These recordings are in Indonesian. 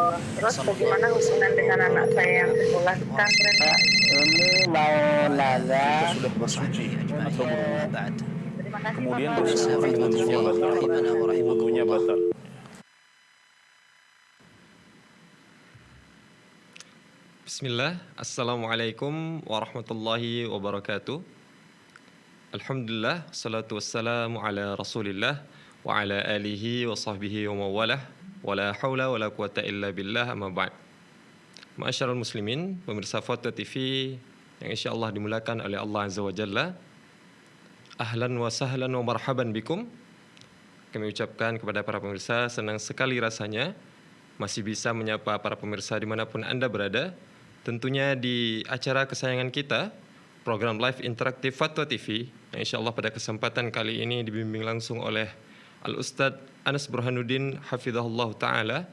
Allah. Terus bagaimana hubungan dengan anak saya yang sekolah di pesantren, Pak? Ini mau nanya Kita sudah bersuci atau berwudu. Terima kasih, Kemudian Bapak. bersentuhan dengan wudhunya batal. Wudhunya batal. Bismillah, Assalamualaikum warahmatullahi wabarakatuh. Alhamdulillah, salatu wassalamu ala rasulillah wa ala alihi wa sahbihi wa mawalah wa la hawla wa la quwata illa billah amma ba'd. Ma'asyarul muslimin, pemirsa Fatwa TV yang insyaAllah dimulakan oleh Allah Azza wa Jalla. Ahlan wa sahlan wa marhaban bikum. Kami ucapkan kepada para pemirsa, senang sekali rasanya masih bisa menyapa para pemirsa dimanapun Anda berada. Tentunya di acara kesayangan kita, program live interaktif Fatwa TV, yang insya Allah pada kesempatan kali ini dibimbing langsung oleh Al-Ustadz Anas Burhanuddin Hafizahullah Ta'ala,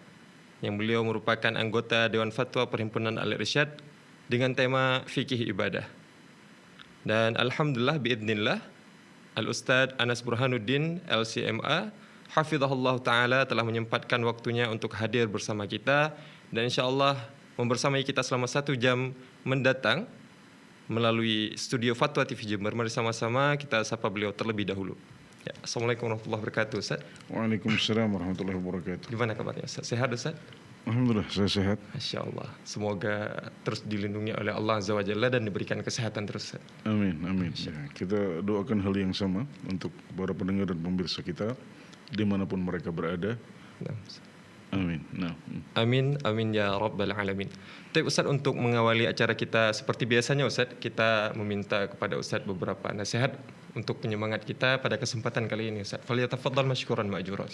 yang beliau merupakan anggota Dewan Fatwa Perhimpunan Al-Irsyad dengan tema fikih ibadah. Dan Alhamdulillah biidznillah, Al-Ustadz Anas Burhanuddin LCMA Hafizahullah Ta'ala telah menyempatkan waktunya untuk hadir bersama kita dan insya Allah membersamai kita selama 1 jam mendatang melalui studio Fatwa TV Jember. Mari sama-sama kita sapa beliau terlebih dahulu. Ya, Assalamualaikum warahmatullahi wabarakatuh, Ustaz. Waalaikumsalam warahmatullahi wabarakatuh. Gimana kabarnya, Ustaz? Sehat, Ustaz? Alhamdulillah, saya sehat. Masya Allah. Semoga terus dilindungi oleh Allah Azza wa Jalla dan diberikan kesehatan terus, Ustaz. Amin, amin. Ya, kita doakan hal yang sama untuk para pendengar dan pemirsa kita dimanapun mereka berada. Nah, Amin. amin, amin ya Rabbal Alamin. Tapi Ustaz, untuk mengawali acara kita seperti biasanya Ustaz, kita meminta kepada Ustaz beberapa nasihat untuk penyemangat kita pada kesempatan kali ini Ustaz. Falyatafaddal masykuran ma'jura.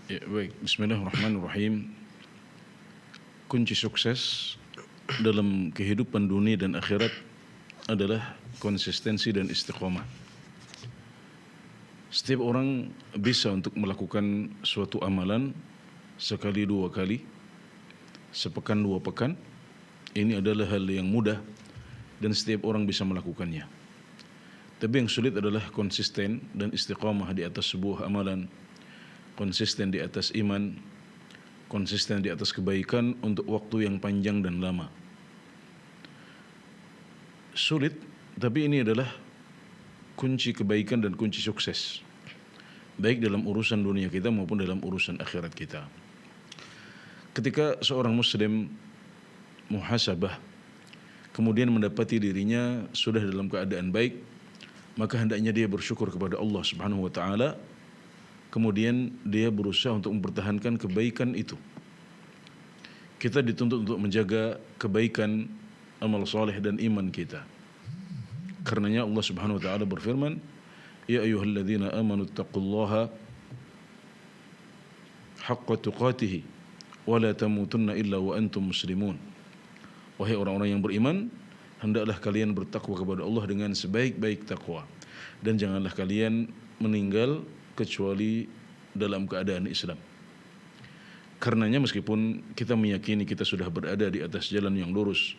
Ya, baik. Bismillahirrahmanirrahim. Kunci sukses dalam kehidupan dunia dan akhirat adalah konsistensi dan istiqomah. Setiap orang bisa untuk melakukan suatu amalan sekali 2 kali, sepekan 2 pekan. Ini adalah hal yang mudah dan setiap orang bisa melakukannya. Tapi yang sulit adalah konsisten dan istiqamah di atas sebuah amalan, konsisten di atas iman, konsisten di atas kebaikan untuk waktu yang panjang dan lama. Sulit, tapi ini adalah kunci kebaikan dan kunci sukses, baik dalam urusan dunia kita maupun dalam urusan akhirat kita. Ketika seorang muslim muhasabah, kemudian mendapati dirinya sudah dalam keadaan baik, maka hendaknya dia bersyukur kepada Allah Subhanahu wa taala. Kemudian dia berusaha untuk mempertahankan kebaikan itu. Kita dituntut untuk menjaga kebaikan, amal saleh dan iman kita. Karenanya Allah Subhanahu wa taala berfirman, "Ya ayyuhalladzina amanu taqullaha haqqa tuqatih wa la tamutunna illa wa antum muslimun." Wahai orang-orang yang beriman, hendaklah kalian bertakwa kepada Allah dengan sebaik-baik takwa dan janganlah kalian meninggal kecuali dalam keadaan Islam. Karenanya meskipun kita meyakini kita sudah berada di atas jalan yang lurus,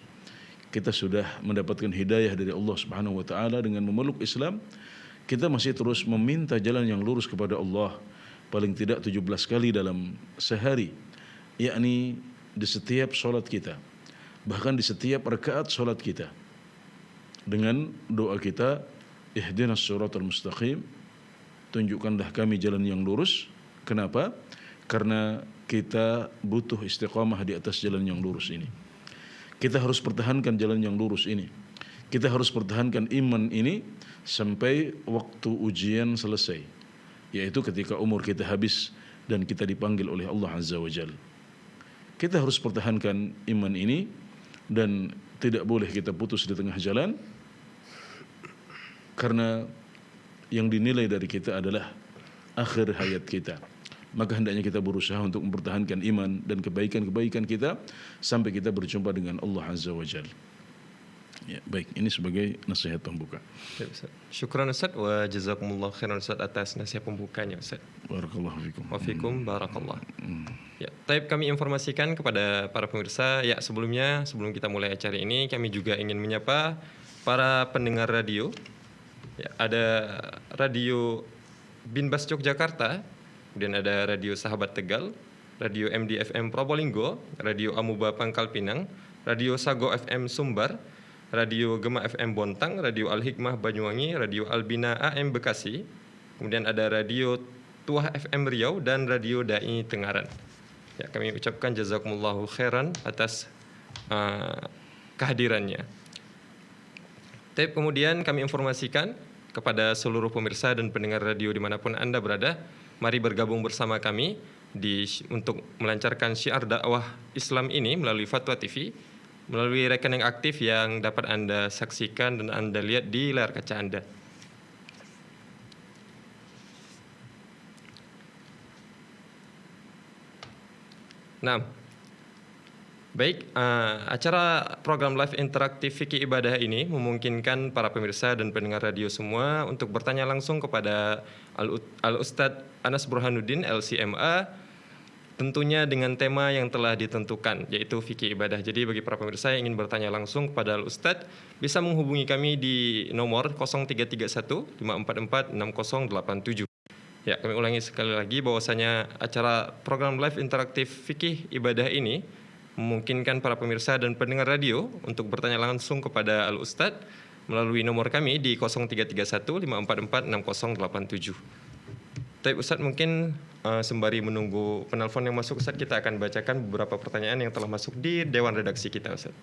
kita sudah mendapatkan hidayah dari Allah Subhanahu wa taala dengan memeluk Islam, kita masih terus meminta jalan yang lurus kepada Allah paling tidak 17 kali dalam sehari, yakni di setiap salat kita, bahkan di setiap rakaat salat kita, dengan doa kita, ihdinas siratal mustaqim, tunjukkanlah kami jalan yang lurus. Kenapa? Karena kita butuh istiqamah di atas jalan yang lurus ini. Kita harus pertahankan jalan yang lurus ini. Kita harus pertahankan iman ini sampai waktu ujian selesai, yaitu ketika umur kita habis dan kita dipanggil oleh Allah Azza wa Jalla. Kita harus pertahankan iman ini dan tidak boleh kita putus di tengah jalan, karena yang dinilai dari kita adalah akhir hayat kita. Maka hendaknya kita berusaha untuk mempertahankan iman dan kebaikan-kebaikan kita sampai kita berjumpa dengan Allah Azza wa Jalla. Ya, baik, ini sebagai nasihat pembuka. Ya, Ustaz. Syukran Ustaz wa jazakumullah khairan Ustaz atas nasihat pembukanya Ustaz. Barakallahu fikum. Wa fikum barakallah. Ya, taib kami informasikan kepada para pemirsa, ya sebelum kita mulai acara ini kami juga ingin menyapa para pendengar radio. Ya, ada radio Binbas Yogyakarta, kemudian ada radio Sahabat Tegal, Radio MDFM Probolinggo, Radio Amuba Pangkal Pinang, Radio Sago FM Sumbar, Radio Gema FM Bontang, Radio Al-Hikmah Banyuwangi, Radio Albina AM Bekasi, kemudian ada Radio Tuah FM Riau dan Radio Dai Tengaran. Ya, kami ucapkan jazakumullahu khairan atas kehadirannya. Tapi kemudian kami informasikan kepada seluruh pemirsa dan pendengar radio dimanapun Anda berada, mari bergabung bersama kami untuk melancarkan syiar dakwah Islam ini melalui Fatwa TV, melalui rekening aktif yang dapat Anda saksikan dan Anda lihat di layar kaca Anda. Nah, baik, acara program live interaktif Fikih Ibadah ini memungkinkan para pemirsa dan pendengar radio semua untuk bertanya langsung kepada Al-Ustadz Anas Burhanuddin, LCMA, tentunya dengan tema yang telah ditentukan, yaitu Fikih Ibadah. Jadi bagi para pemirsa yang ingin bertanya langsung kepada Al-Ustadz, bisa menghubungi kami di nomor 0331 544 6087. Ya, kami ulangi sekali lagi bahwasanya acara program live interaktif Fikih Ibadah ini memungkinkan para pemirsa dan pendengar radio untuk bertanya langsung kepada Al-Ustadz melalui nomor kami di 0331 544 6087. Tapi Ustadz, mungkin sembari menunggu penelpon yang masuk, Ustadz, kita akan bacakan beberapa pertanyaan yang telah masuk di Dewan Redaksi kita, Ustadz.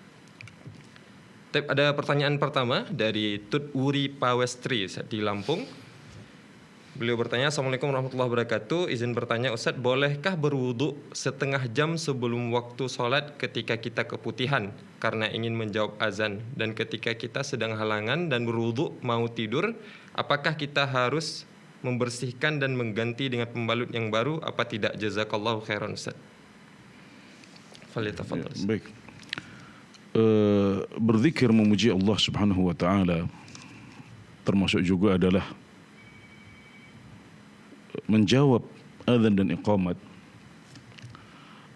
Tapi ada pertanyaan pertama dari Tutwuri Pawestri di Lampung. Beliau bertanya, Assalamualaikum warahmatullahi wabarakatuh. Izin bertanya, Ustadz, bolehkah berwudu setengah jam sebelum waktu sholat ketika kita keputihan karena ingin menjawab azan? Dan ketika kita sedang halangan dan berwudu mau tidur, apakah kita harus membersihkan dan mengganti dengan pembalut yang baru? Apa tidak? Jazakallahu khairan, Ustadz. Falyatafadhal. Baik. Berzikir memuji Allah Subhanahu wa taala termasuk juga adalah menjawab azan dan iqamat,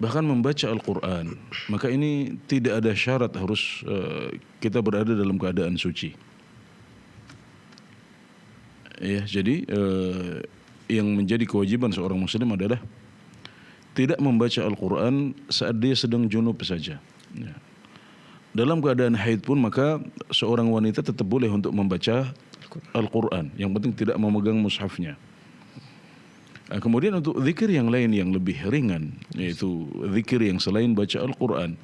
bahkan membaca Al-Quran. Maka ini tidak ada syarat harus kita berada dalam keadaan suci. Ya, jadi yang menjadi kewajiban seorang muslim adalah tidak membaca Al-Quran saat dia sedang junub saja. Ya. Dalam keadaan haid pun maka seorang wanita tetap boleh untuk membaca Al-Quran. Yang penting tidak memegang mushafnya. Kemudian untuk zikir yang lain yang lebih ringan, yaitu zikir yang selain baca Al-Quran,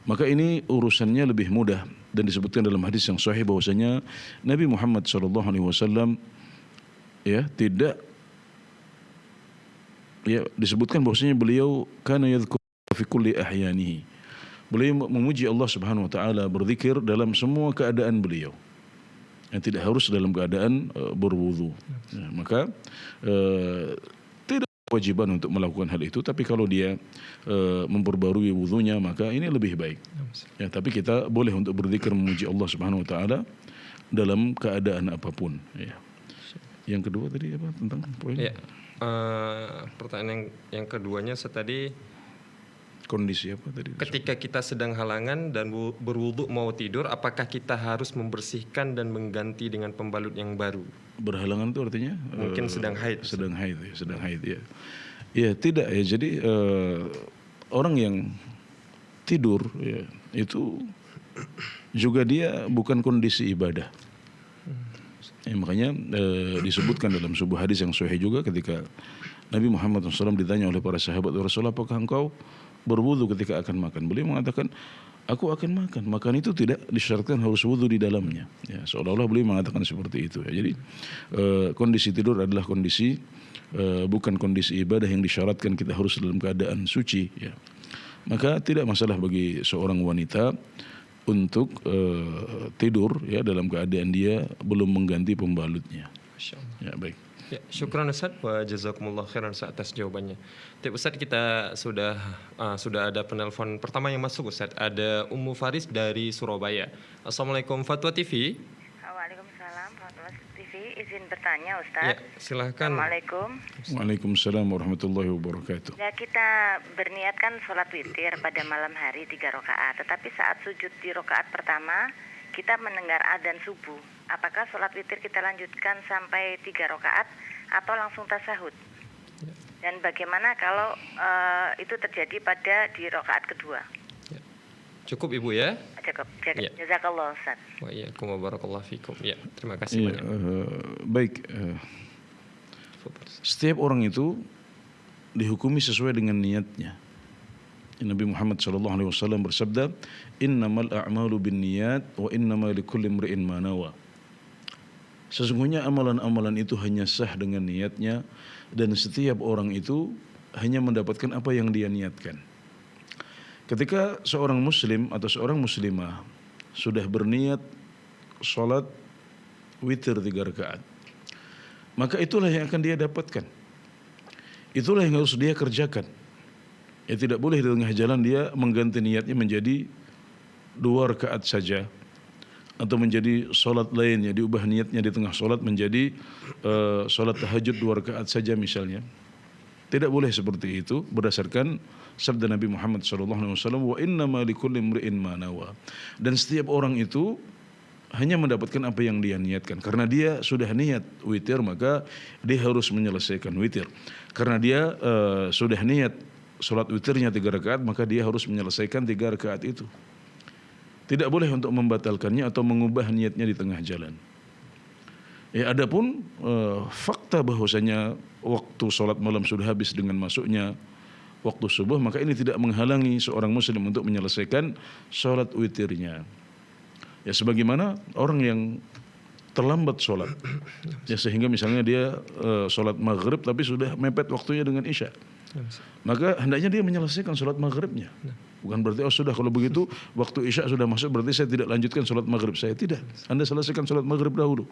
maka ini urusannya lebih mudah dan disebutkan dalam hadis yang sahih bahwasanya Nabi Muhammad SAW disebutkan bahwasanya beliau kana yadhkur fi kulli ahyanihi. Beliau memuji Allah Subhanahu wa taala, berzikir dalam semua keadaan beliau. Yang tidak harus dalam keadaan berwudu. Ya, maka tidak kewajiban untuk melakukan hal itu, tapi kalau dia memperbarui wudunya maka ini lebih baik. Ya, tapi kita boleh untuk berzikir memuji Allah Subhanahu wa taala dalam keadaan apapun. Ya. Yang kedua tadi apa tentang poin? Ya, pertanyaan yang keduanya tadi kondisi apa tadi? Ketika kita sedang halangan dan berwudu mau tidur, apakah kita harus membersihkan dan mengganti dengan pembalut yang baru? Berhalangan itu artinya? Mungkin sedang haid. Sedang haid ya. Ya tidak ya. Jadi orang yang tidur ya itu juga dia bukan kondisi ibadah. Ya, makanya disebutkan dalam sebuah hadis yang sahih juga ketika Nabi Muhammad SAW ditanya oleh para sahabat, Rasulullah, apakah engkau berwudu ketika akan makan? Beliau mengatakan, aku akan makan. Makan itu tidak disyaratkan harus wudu di dalamnya. Ya, seolah-olah beliau mengatakan seperti itu. Ya. Jadi kondisi tidur adalah kondisi bukan kondisi ibadah yang disyaratkan kita harus dalam keadaan suci. Ya. Maka tidak masalah bagi seorang wanita untuk tidur ya dalam keadaan dia belum mengganti pembalutnya. Ya, baik. Ya, syukran Ustaz wa jazakumullah khairan atas jawabannya. Tapi Ustaz, kita sudah ada penelpon pertama yang masuk, Ustaz. Ada Ummu Faris dari Surabaya. Assalamualaikum Fatwa TV. Waalaikumsalam Fatwa TV. Izin bertanya Ustaz. Ya, silahkan. Assalamualaikum. Waalaikumsalam warahmatullahi wabarakatuh. Ya, kita berniatkan sholat witir pada malam hari 3 rakaat. Tetapi saat sujud di rakaat pertama kita mendengar adzan subuh. Apakah sholat witir kita lanjutkan sampai 3 rakaat atau langsung tasahud? Dan bagaimana kalau itu terjadi pada di rakaat kedua? Ya. Cukup Ibu ya. Cukup. Ya. Jazakallah Ustaz. Wa iyyakum wa barakallahu fikum. Ya, terima kasih banyak. Baik. Setiap orang itu dihukumi sesuai dengan niatnya. Nabi Muhammad SAW bersabda, "Innamal a'malu binniyat wa innamal likulli imri'in ma nawa." Sesungguhnya amalan-amalan itu hanya sah dengan niatnya, dan setiap orang itu hanya mendapatkan apa yang dia niatkan. Ketika seorang muslim atau seorang muslimah sudah berniat salat witir 3 rakaat, maka itulah yang akan dia dapatkan. Itulah yang harus dia kerjakan. Ya, tidak boleh di tengah jalan dia mengganti niatnya menjadi 2 rakaat saja, atau menjadi solat lainnya, diubah niatnya di tengah solat menjadi solat tahajud 2 rakaat saja misalnya. Tidak boleh seperti itu berdasarkan sabda Nabi Muhammad SAW, wa innama likulli imri'in ma nawa. Dan setiap orang itu hanya mendapatkan apa yang dia niatkan. Karena dia sudah niat witir, maka dia harus menyelesaikan witir. Karena dia sudah niat solat witirnya 3 rakaat, maka dia harus menyelesaikan 3 rakaat itu. Tidak boleh untuk membatalkannya atau mengubah niatnya di tengah jalan. Ya, adapun fakta bahwasanya waktu sholat malam sudah habis dengan masuknya waktu subuh, maka ini tidak menghalangi seorang muslim untuk menyelesaikan sholat witirnya. Ya, sebagaimana orang yang terlambat sholat, ya, sehingga misalnya dia sholat maghrib tapi sudah mepet waktunya dengan isya, maka hendaknya dia menyelesaikan sholat maghribnya. Bukan berarti sudah kalau begitu waktu isya sudah masuk berarti saya tidak lanjutkan sholat maghrib saya. Tidak, Anda selesaikan sholat maghrib dahulu,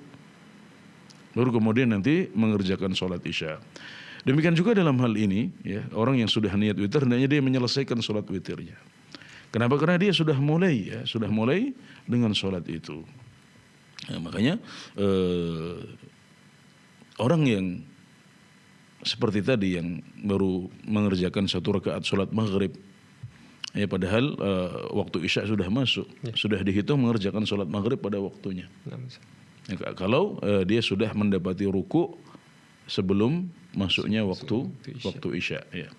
baru kemudian nanti mengerjakan sholat isya. Demikian juga dalam hal ini, ya, orang yang sudah niat witir hendaknya dia menyelesaikan sholat witirnya. Kenapa? Karena dia sudah mulai dengan sholat itu. Nah, makanya orang yang seperti tadi yang baru mengerjakan 1 rakaat sholat maghrib, ya, padahal waktu isya sudah masuk, sudah dihitung mengerjakan sholat maghrib pada waktunya. Ya, kalau dia sudah mendapati ruku sebelum masuknya waktu isya, ya.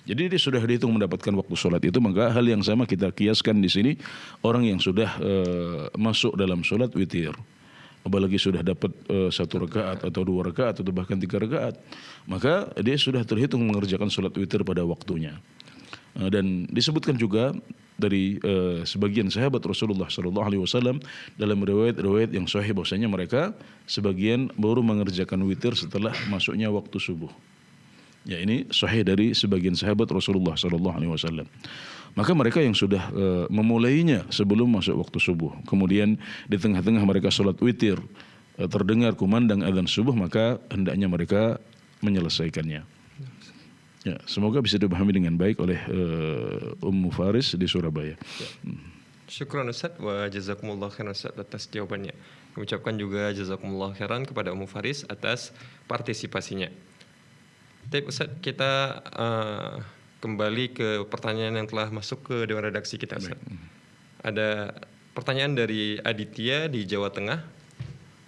Jadi dia sudah dihitung mendapatkan waktu sholat itu, maka hal yang sama kita kiaskan di sini orang yang sudah masuk dalam sholat witir, apalagi sudah dapat 1 rakaat atau 2 rakaat atau bahkan 3 rakaat, maka dia sudah terhitung mengerjakan sholat witir pada waktunya. Dan disebutkan juga dari sebagian sahabat Rasulullah SAW dalam riwayat-riwayat yang sahih bahwasanya mereka sebagian baru mengerjakan witir setelah masuknya waktu subuh. Ya, ini sahih dari sebagian sahabat Rasulullah SAW. Maka mereka yang sudah memulainya sebelum masuk waktu subuh, kemudian di tengah-tengah mereka sholat witir, terdengar kumandang azan subuh, maka hendaknya mereka menyelesaikannya. Ya, semoga bisa dipahami dengan baik oleh Ummu Faris di Surabaya. Syukran Ustaz wa jazakumullah khairan Ustaz atas jawabannya. Kami ucapkan juga jazakumullah khairan kepada Ummu Faris atas partisipasinya. Baik Ustaz, kita kembali ke pertanyaan yang telah masuk ke Dewan Redaksi kita Ustaz. Ada pertanyaan dari Aditya di Jawa Tengah.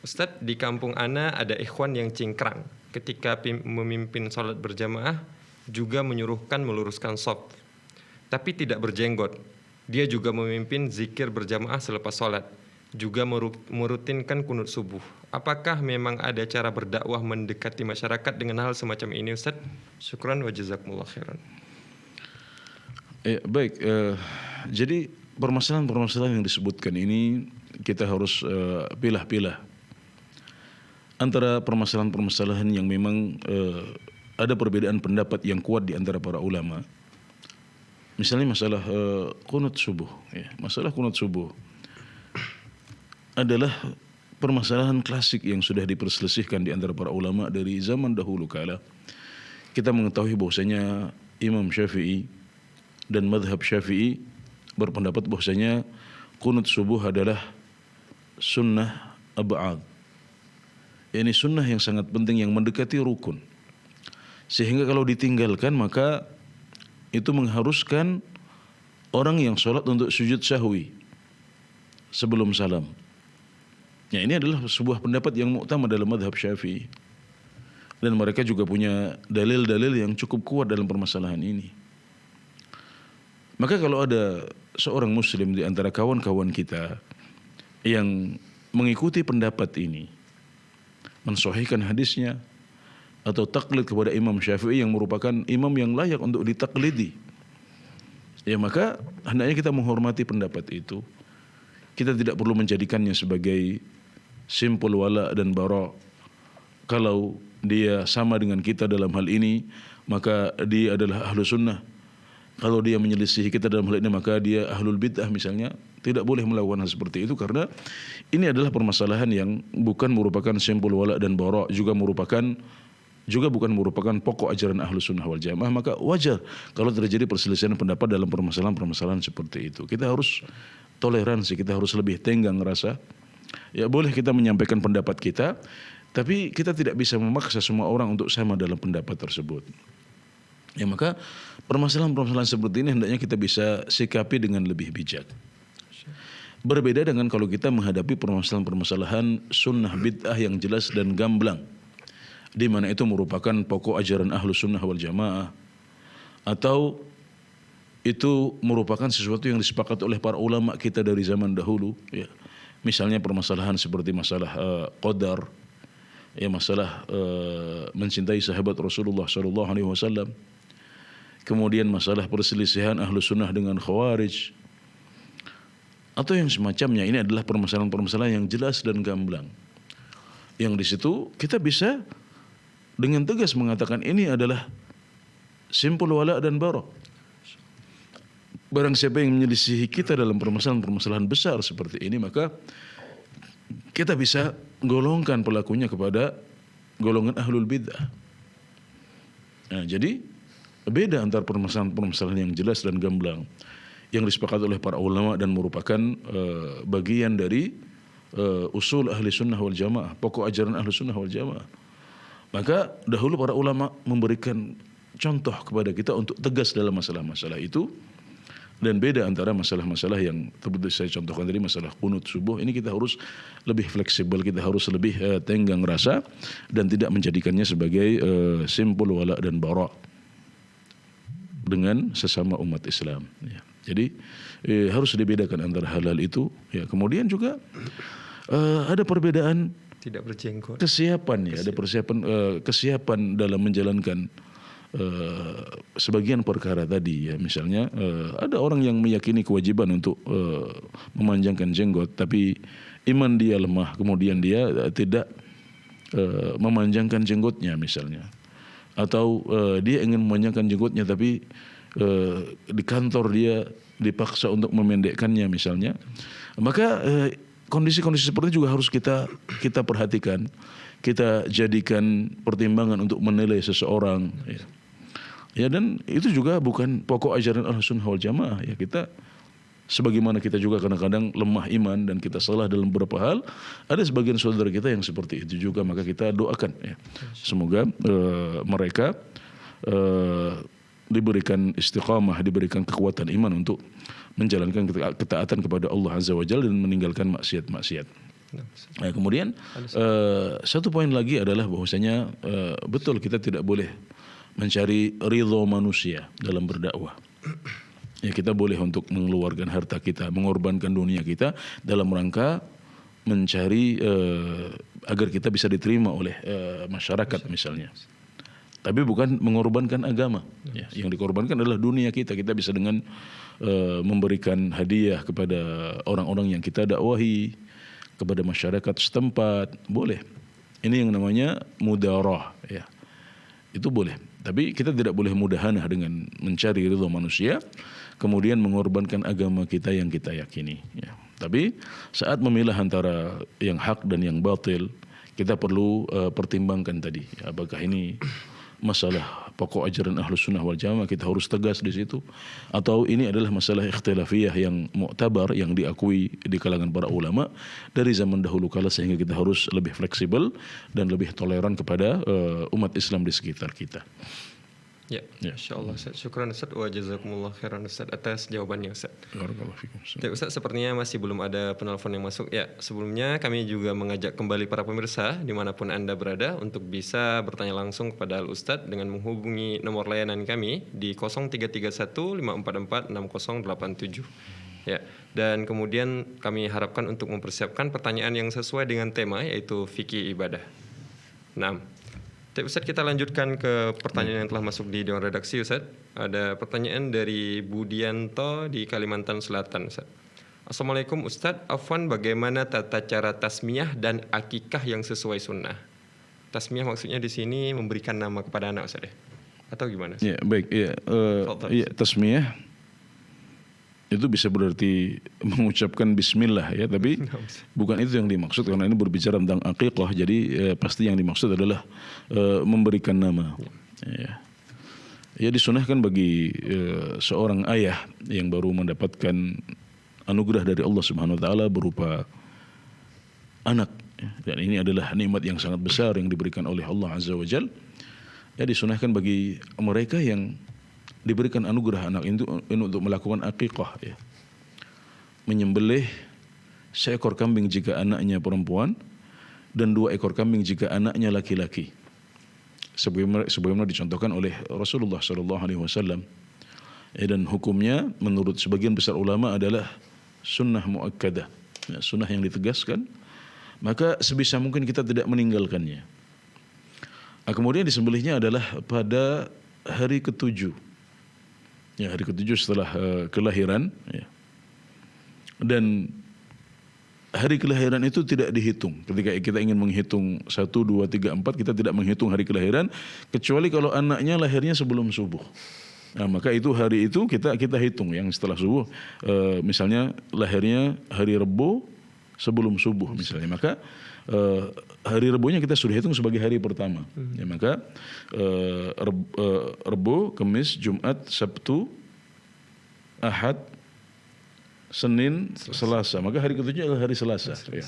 Ustaz, di kampung Ana ada ikhwan yang cingkrang ketika memimpin sholat berjamaah, juga menyuruhkan meluruskan shaf, tapi tidak berjenggot. Dia juga memimpin zikir berjamaah selepas sholat, juga merutinkan kunut subuh. Apakah memang ada cara berdakwah mendekati masyarakat dengan hal semacam ini Ustaz? Syukran wa jazakumullah khairan. Baik, jadi permasalahan-permasalahan yang disebutkan ini kita harus pilah-pilah antara permasalahan-permasalahan yang memang ada perbedaan pendapat yang kuat di antara para ulama. Misalnya masalah kunut subuh, ya. Masalah kunut subuh adalah permasalahan klasik yang sudah diperselisihkan di antara para ulama dari zaman dahulu kala. Kita mengetahui bahwasanya Imam Syafi'i dan mazhab Syafi'i berpendapat bahwasanya kunut subuh adalah sunnah ab'ad. Ini sunnah yang sangat penting yang mendekati rukun. Sehingga kalau ditinggalkan maka itu mengharuskan orang yang sholat untuk sujud sahwi sebelum salam. Ya, ini adalah sebuah pendapat yang muktamad dalam mazhab Syafi'i. dan mereka juga punya dalil-dalil yang cukup kuat dalam permasalahan ini. Maka kalau ada seorang muslim di antara kawan-kawan kita yang mengikuti pendapat ini, mensahihkan hadisnya atau taklid kepada Imam Syafi'i yang merupakan imam yang layak untuk ditaklidi, ya maka hendaknya kita menghormati pendapat itu. Kita tidak perlu menjadikannya sebagai simpul wala dan bara. Kalau dia sama dengan kita dalam hal ini, maka dia adalah ahlu sunnah. Kalau dia menyelisihi kita dalam hal ini, maka dia ahlul bid'ah misalnya. Tidak boleh melakukan hal seperti itu, karena ini adalah permasalahan yang bukan merupakan simpul wala dan bara, juga bukan merupakan pokok ajaran ahlu sunnah wal jamaah. Maka wajar kalau terjadi perselisihan pendapat dalam permasalahan-permasalahan seperti itu. Kita harus toleransi, kita harus lebih tenggang rasa. Ya boleh kita menyampaikan pendapat kita, tapi kita tidak bisa memaksa semua orang untuk sama dalam pendapat tersebut. Ya maka permasalahan-permasalahan seperti ini hendaknya kita bisa sikapi dengan lebih bijak. Berbeda dengan kalau kita menghadapi permasalahan-permasalahan sunnah bid'ah yang jelas dan gamblang, di mana itu merupakan pokok ajaran ahlu sunnah wal jamaah, atau itu merupakan sesuatu yang disepakati oleh para ulama kita dari zaman dahulu. Ya. Misalnya permasalahan seperti masalah qadar, ya masalah mencintai sahabat Rasulullah SAW, kemudian masalah perselisihan ahlu sunnah dengan khawarij, atau yang semacamnya. Ini adalah permasalahan-permasalahan yang jelas dan gamblang, yang di situ kita bisa dengan tegas mengatakan ini adalah simpul wala dan bara. Barang siapa yang menyelisihi kita dalam permasalahan-permasalahan besar seperti ini, maka kita bisa golongkan pelakunya kepada golongan ahlul bid'ah. Nah, jadi beda antara permasalahan-permasalahan yang jelas dan gamblang yang disepakati oleh para ulama dan merupakan bagian dari usul ahli sunnah wal jamaah, pokok ajaran ahli sunnah wal jamaah. Maka dahulu para ulama memberikan contoh kepada kita untuk tegas dalam masalah-masalah itu. Dan beda antara masalah-masalah yang seperti saya contohkan tadi, masalah qunut subuh, ini kita harus lebih fleksibel, kita harus lebih tenggang rasa dan tidak menjadikannya sebagai simpul wala dan bara dengan sesama umat Islam. Ya. Jadi harus dibedakan antara hal-hal itu. Ya. Kemudian juga ada perbedaan Tidak berjenggot. kesiapan, ya, ada kesiapan dalam menjalankan sebagian perkara tadi, ya. Misalnya ada orang yang meyakini kewajiban untuk memanjangkan jenggot, tapi iman dia lemah, kemudian dia tidak memanjangkan jenggotnya misalnya, atau dia ingin memanjangkan jenggotnya tapi di kantor dia dipaksa untuk memendekkannya misalnya. Maka kondisi-kondisi seperti itu juga harus kita perhatikan, kita jadikan pertimbangan untuk menilai seseorang, ya. Ya, dan itu juga bukan pokok ajaran Ahlussunnah wal Jamaah, ya. Kita sebagaimana kita juga kadang-kadang lemah iman dan kita salah dalam beberapa hal, ada sebagian saudara kita yang seperti itu juga, maka kita doakan, ya. Semoga mereka diberikan istiqamah, diberikan kekuatan iman untuk menjalankan ketaatan kepada Allah Azza wa Jalla dan meninggalkan maksiat-maksiat. Nah, kemudian satu poin lagi adalah bahwasanya betul kita tidak boleh mencari ridho manusia dalam berdakwah. Ya, kita boleh untuk mengeluarkan harta kita, mengorbankan dunia kita dalam rangka mencari agar kita bisa diterima oleh masyarakat misalnya. Tapi bukan mengorbankan agama. Ya, yang dikorbankan adalah dunia kita. Kita bisa dengan memberikan hadiah kepada orang-orang yang kita dakwahi, kepada masyarakat setempat, boleh. Ini yang namanya mudarah, ya. Itu boleh. Tapi kita tidak boleh mudahanah dengan mencari ridha manusia, kemudian mengorbankan agama kita yang kita yakini, ya. Tapi saat memilah antara yang hak dan yang batil, kita perlu pertimbangkan tadi, ya, apakah ini masalah pokok ajaran Ahlussunnah wal Jamaah, kita harus tegas di situ, atau ini adalah masalah ikhtilafiyah yang mu'tabar, yang diakui di kalangan para ulama dari zaman dahulu kala, sehingga kita harus lebih fleksibel dan lebih toleran kepada umat Islam di sekitar kita. Ya, insyaAllah Ustaz. Syukran Ustaz wa jazakumullah khairan Ustaz atas jawabannya Ustaz. Barakallahu fikum. Ya Ustaz, sepertinya masih belum ada penelpon yang masuk. Ya, sebelumnya kami juga mengajak kembali para pemirsa dimanapun Anda berada untuk bisa bertanya langsung kepada Al-Ustadz dengan menghubungi nomor layanan kami di 0331 544 6087. Ya, dan kemudian kami harapkan untuk mempersiapkan pertanyaan yang sesuai dengan tema yaitu fikih ibadah. Nah, Ustaz, kita lanjutkan ke pertanyaan yang telah masuk di Dewan Redaksi Ustaz. Ada pertanyaan dari Budianto di Kalimantan Selatan Ustaz. Assalamualaikum Ustaz, afwan bagaimana tata cara tasmiyah dan akikah yang sesuai sunnah? Tasmiyah maksudnya di sini memberikan nama kepada anak Ustaz ya? Atau gimana? Ya, baik. Ya, tasmiyah itu bisa berarti mengucapkan bismillah ya, tapi bukan itu yang dimaksud karena ini berbicara tentang aqiqah. Jadi pasti yang dimaksud adalah memberikan nama. Ya disunahkan bagi seorang ayah yang baru mendapatkan anugerah dari Allah Subhanahu wa taala berupa anak ya. Dan ini adalah nikmat yang sangat besar yang diberikan oleh Allah Azza wa Jalla. Ya disunahkan bagi mereka yang diberikan anugerah anak itu untuk melakukan aqiqah ya. Menyembelih seekor kambing jika anaknya perempuan dan 2 ekor kambing jika anaknya laki-laki. Sebagaimana dicontohkan oleh Rasulullah SAW. Dan hukumnya menurut sebagian besar ulama adalah sunnah muakkadah, ya, sunnah yang ditegaskan. Maka sebisa mungkin kita tidak meninggalkannya. Kemudian disembelihnya adalah pada hari ke-7. Ya, hari ke-7 setelah kelahiran ya. Dan hari kelahiran itu tidak dihitung. Ketika kita ingin menghitung 1, 2, 3, 4, kita tidak menghitung hari kelahiran kecuali kalau anaknya lahirnya sebelum subuh. Nah, maka itu hari itu kita hitung yang setelah subuh. Misalnya lahirnya hari Rebo sebelum subuh misalnya, maka hari Rebunya kita sudah hitung sebagai hari pertama. Ya, maka Rebo, Kamis, Jumat, Sabtu, Ahad, Senin, Selasa. Maka hari ke-7 adalah hari Selasa. Ya.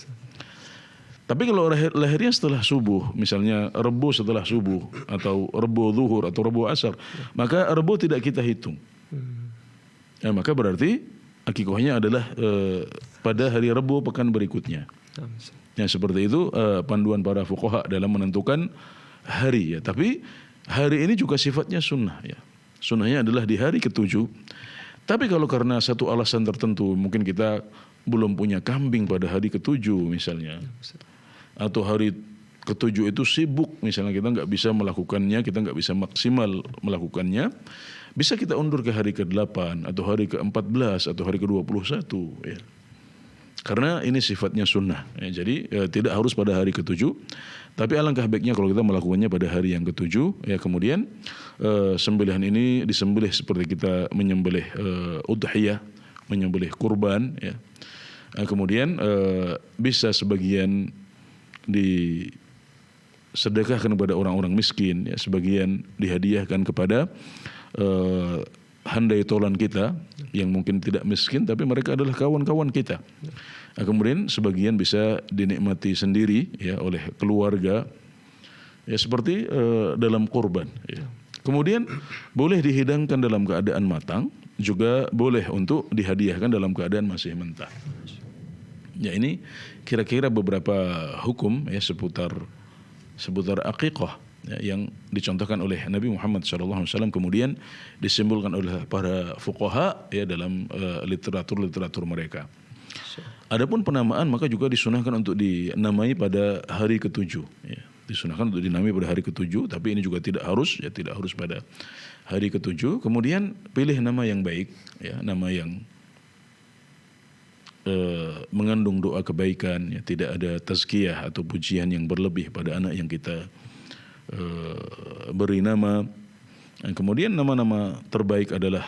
Tapi kalau lahirnya setelah subuh, misalnya Rebo setelah subuh atau Rebo zuhur atau Rebo asar, maka Rebo tidak kita hitung. Ya, maka berarti akikahnya adalah pada hari Rebo pekan berikutnya. Ya, seperti itu panduan para fuqaha dalam menentukan hari ya. Tapi hari ini juga sifatnya sunnah ya. Sunnahnya adalah di hari ke-7. Tapi kalau karena satu alasan tertentu, mungkin kita belum punya kambing pada hari ke-7 misalnya, atau hari ke-7 itu sibuk misalnya, kita nggak bisa melakukannya, kita nggak bisa maksimal melakukannya, bisa kita undur ke hari ke-8 atau hari ke-14 atau hari ke-21 ya. Karena ini sifatnya sunnah ya, jadi tidak harus pada hari ke-7. Tapi alangkah baiknya kalau kita melakukannya pada hari yang ke-7 ya. Kemudian sembelihan ini disembelih seperti kita menyembelih udhiyah, menyembelih kurban ya. Kemudian bisa sebagian disedekahkan kepada orang-orang miskin ya, sebagian dihadiahkan kepada handai tolan kita yang mungkin tidak miskin tapi mereka adalah kawan-kawan kita. Kemudian sebagian bisa dinikmati sendiri ya oleh keluarga ya, seperti dalam kurban ya. Kemudian boleh dihidangkan dalam keadaan matang, juga boleh untuk dihadiahkan dalam keadaan masih mentah. Ya, ini kira-kira beberapa hukum ya seputar aqiqah ya, yang dicontohkan oleh Nabi Muhammad SAW, kemudian disimpulkan oleh para fuqaha ya dalam literatur mereka. Adapun penamaan maka juga disunahkan untuk dinamai pada hari ke-7 ya. Disunahkan untuk dinamai pada hari ke-7, tapi ini juga tidak harus ya, tidak harus pada hari ke-7. Kemudian pilih nama yang baik ya, nama yang mengandung doa kebaikan ya, tidak ada tazkiyah atau pujian yang berlebih pada anak yang kita beri nama. Dan kemudian nama-nama terbaik adalah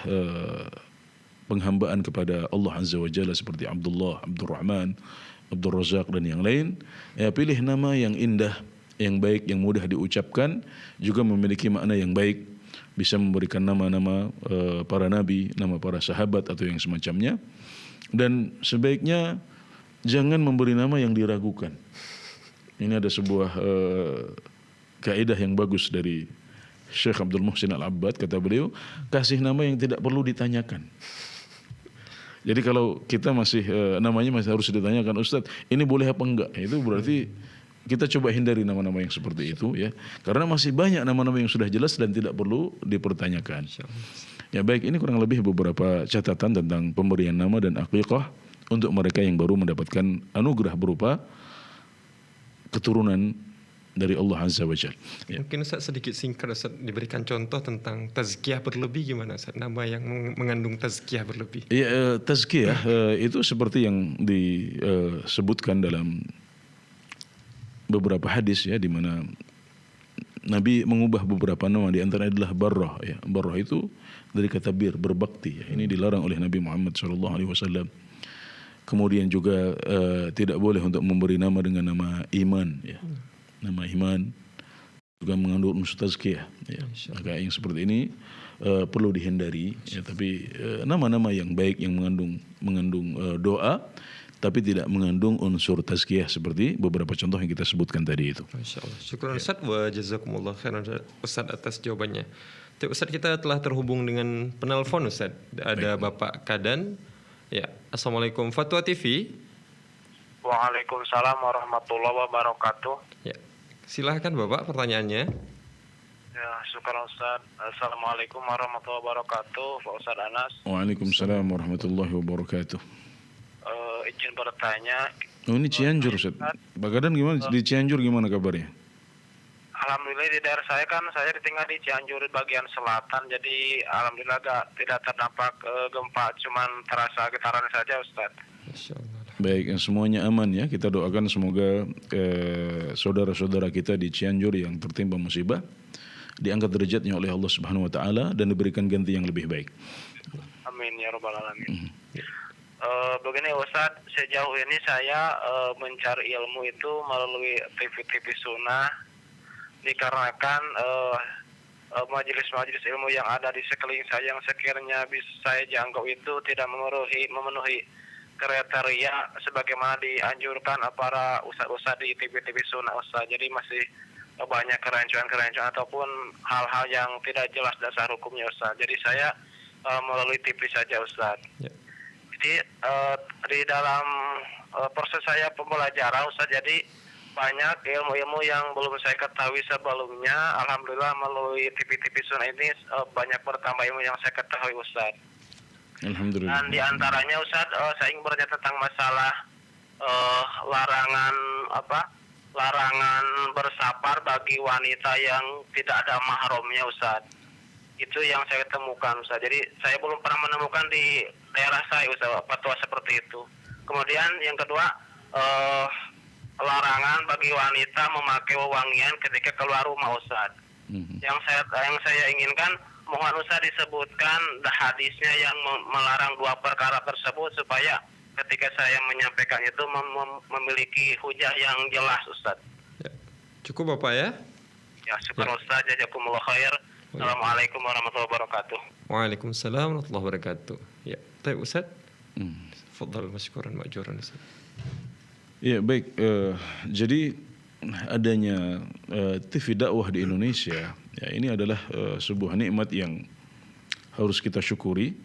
penghambaan kepada Allah Azza wa Jalla seperti Abdullah, Abdurrahman, Abdul Razak dan yang lain. Ya, pilih nama yang indah, yang baik, yang mudah diucapkan, juga memiliki makna yang baik, bisa memberikan nama-nama para nabi, nama para sahabat atau yang semacamnya. Dan sebaiknya jangan memberi nama yang diragukan. Ini ada sebuah kaidah yang bagus dari Syekh Abdul Muhsin Al-Abbad, kata beliau, kasih nama yang tidak perlu ditanyakan. Jadi kalau kita masih namanya masih harus ditanyakan, Ustadz ini boleh apa enggak, itu berarti kita coba hindari nama-nama yang seperti itu ya, karena masih banyak nama-nama yang sudah jelas dan tidak perlu dipertanyakan. Ya baik, ini kurang lebih beberapa catatan tentang pemberian nama dan aqiqah untuk mereka yang baru mendapatkan anugerah berupa keturunan dari Allah Azza wa Jalla. Ya. Mungkin Ustaz sedikit singkat Ustaz diberikan contoh tentang tazkiyah berlebih gimana Ustaz? Nama yang mengandung tazkiyah berlebih. Ya, tazkiyah itu seperti yang disebutkan dalam beberapa hadis ya, di mana Nabi mengubah beberapa nama, di antaranya adalah barrah ya. Barrah itu dari kata bir, berbakti ya. Ini dilarang oleh Nabi Muhammad SAW. Kemudian juga tidak boleh untuk memberi nama dengan nama iman ya. Nama iman juga mengandung unsur tazkiyah ya. Maka yang seperti ini perlu dihindari ya, tapi nama-nama yang baik yang mengandung doa tapi tidak mengandung unsur tazkiyah seperti beberapa contoh yang kita sebutkan tadi itu. Masyaallah. Syukran Ustaz wa jazakumullah khairan Ustaz atas jawabannya. Ustaz, kita telah terhubung dengan penelpon Ustaz. Ada Bapak Kadan. Ya, Assalamualaikum Fatwa TV. Waalaikumsalam warahmatullahi wabarakatuh. Ya. Silahkan Bapak pertanyaannya. Ya, syukur Ustaz. Assalamualaikum warahmatullahi wabarakatuh, Pak Ustaz Anas. Waalaikumsalam warahmatullahi wabarakatuh. Izin bertanya. Oh, ini Cianjur Ustaz. Pak Kadan gimana? Di Cianjur gimana kabarnya? Alhamdulillah di daerah saya kan saya tinggal di Cianjur bagian selatan, jadi alhamdulillah tidak terdampak gempa, cuman terasa getaran saja Ustaz. Masyaallah. Baik, semuanya aman ya. Kita doakan semoga saudara-saudara kita di Cianjur yang tertimpa musibah diangkat derajatnya oleh Allah Subhanahu wa taala dan diberikan ganti yang lebih baik. Amin ya rabbal alamin. Begini Ustaz, sejauh ini saya mencari ilmu itu melalui TV-TV sunnah, dikarenakan majelis-majelis ilmu yang ada di sekeliling saya yang sekiranya bisa saya jangkau itu tidak memenuhi kriteria sebagaimana dianjurkan para ustaz-ustaz di TV-TV sunnah Ustaz. Jadi masih banyak kerancuan-kerancuan ataupun hal-hal yang tidak jelas dasar hukumnya Ustaz. Jadi saya melalui TV saja Ustaz. Ya. Jadi di dalam proses saya pembelajaran Ustaz, jadi banyak ilmu-ilmu yang belum saya ketahui sebelumnya. Alhamdulillah melalui TV-TV sunnah ini banyak bertambah ilmu yang saya ketahui Ustaz. Alhamdulillah. Dan di antaranya Ustaz, saya ingin bertanya tentang masalah larangan bersafar bagi wanita yang tidak ada mahramnya Ustaz. Itu yang saya temukan Ustaz. Jadi saya belum pernah menemukan di daerah saya Ustaz fatwa seperti itu. Kemudian yang kedua, larangan bagi wanita memakai wewangian ketika keluar rumah Ustaz. Yang saya inginkan, mohon Ustaz disebutkan hadisnya yang melarang dua perkara tersebut supaya ketika saya menyampaikan itu memiliki hujah yang jelas Ustaz. Ya. Cukup Bapak ya? Ya, syukur Ustaz, jazakumullah khair. Assalamualaikum warahmatullahi wabarakatuh. Waalaikumsalam warahmatullahi wabarakatuh. Ya, baik Ustaz. Fadhal masykuran ma'juran Ustaz. Ya, baik. Jadi adanya TV dakwah di Indonesia, ya ini adalah sebuah nikmat yang harus kita syukuri,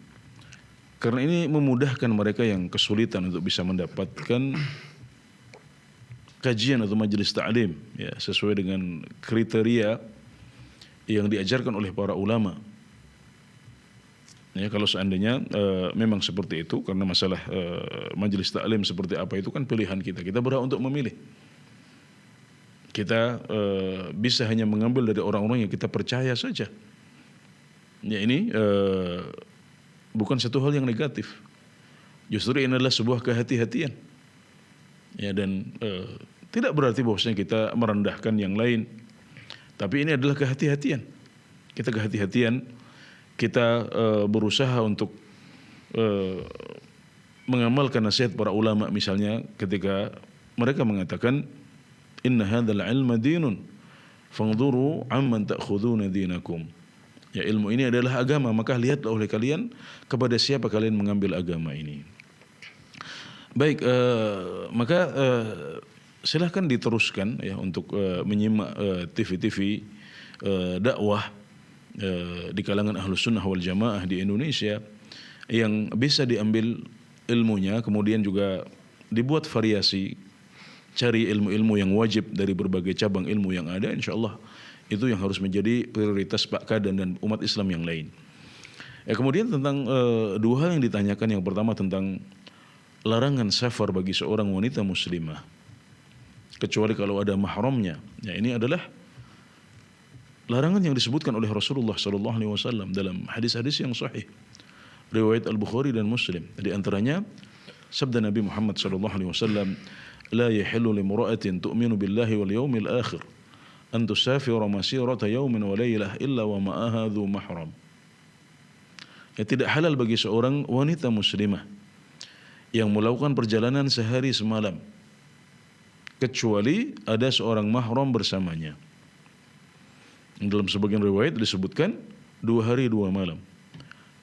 karena ini memudahkan mereka yang kesulitan untuk bisa mendapatkan kajian atau majelis ta'lim ya sesuai dengan kriteria yang diajarkan oleh para ulama. Ya, kalau seandainya memang seperti itu, karena masalah majelis ta'lim seperti apa itu kan pilihan kita. Kita berhak untuk memilih. Kita bisa hanya mengambil dari orang-orang yang kita percaya saja. Ya, ini bukan satu hal yang negatif. Justru ini adalah sebuah kehati-hatian. Ya, dan tidak berarti bahwasanya kita merendahkan yang lain. Tapi ini adalah kehati-hatian. Kita kehati-hatian, kita berusaha untuk mengamalkan nasihat para ulama, misalnya ketika mereka mengatakan inna hadzal ilma dinun fanzuru amman ta'khuduna dinakum. Ya, ilmu ini adalah agama, maka lihatlah oleh kalian kepada siapa kalian mengambil agama ini. Baik, maka silahkan diteruskan ya untuk menyimak TV-TV dakwah di kalangan Ahlus Sunnah wal Jamaah di Indonesia yang bisa diambil ilmunya, kemudian juga dibuat variasi, cari ilmu-ilmu yang wajib dari berbagai cabang ilmu yang ada, insyaallah itu yang harus menjadi prioritas Pak Kadan dan umat Islam yang lain. Kemudian tentang dua hal yang ditanyakan, yang pertama tentang larangan safar bagi seorang wanita muslimah kecuali kalau ada mahramnya. Ya, ini adalah larangan yang disebutkan oleh Rasulullah SAW dalam hadis-hadis yang sahih riwayat Al-Bukhari dan Muslim. Di antaranya sabda Nabi Muhammad SAW, la yahillu limra'atin tu'minu billahi wal yawmil akhir an tusafira masirata yawmin wa laylah illa wa ma'aha dhu mahram. Ya, tidak halal bagi seorang wanita muslimah yang melakukan perjalanan sehari semalam kecuali ada seorang mahram bersamanya. Dalam sebagian riwayat disebutkan 2 hari 2 malam.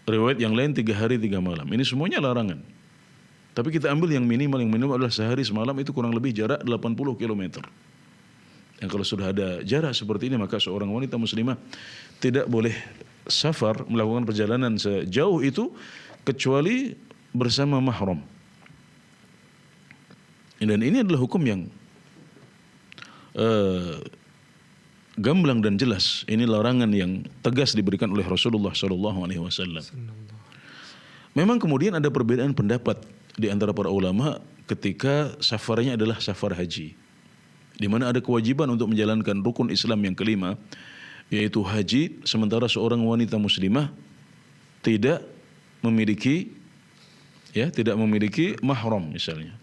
Riwayat yang lain 3 hari 3 malam. Ini semuanya larangan. Tapi kita ambil yang minimal adalah sehari semalam, itu kurang lebih jarak 80 km. Dan kalau sudah ada jarak seperti ini, maka seorang wanita muslimah tidak boleh safar, melakukan perjalanan sejauh itu kecuali bersama mahram. Dan ini adalah hukum yang gamblang dan jelas. Ini larangan yang tegas diberikan oleh Rasulullah SAW. Memang kemudian ada perbedaan pendapat di antara para ulama ketika safarnya adalah safar haji, di mana ada kewajiban untuk menjalankan rukun Islam yang kelima, yaitu haji, sementara seorang wanita muslimah tidak memiliki mahram misalnya.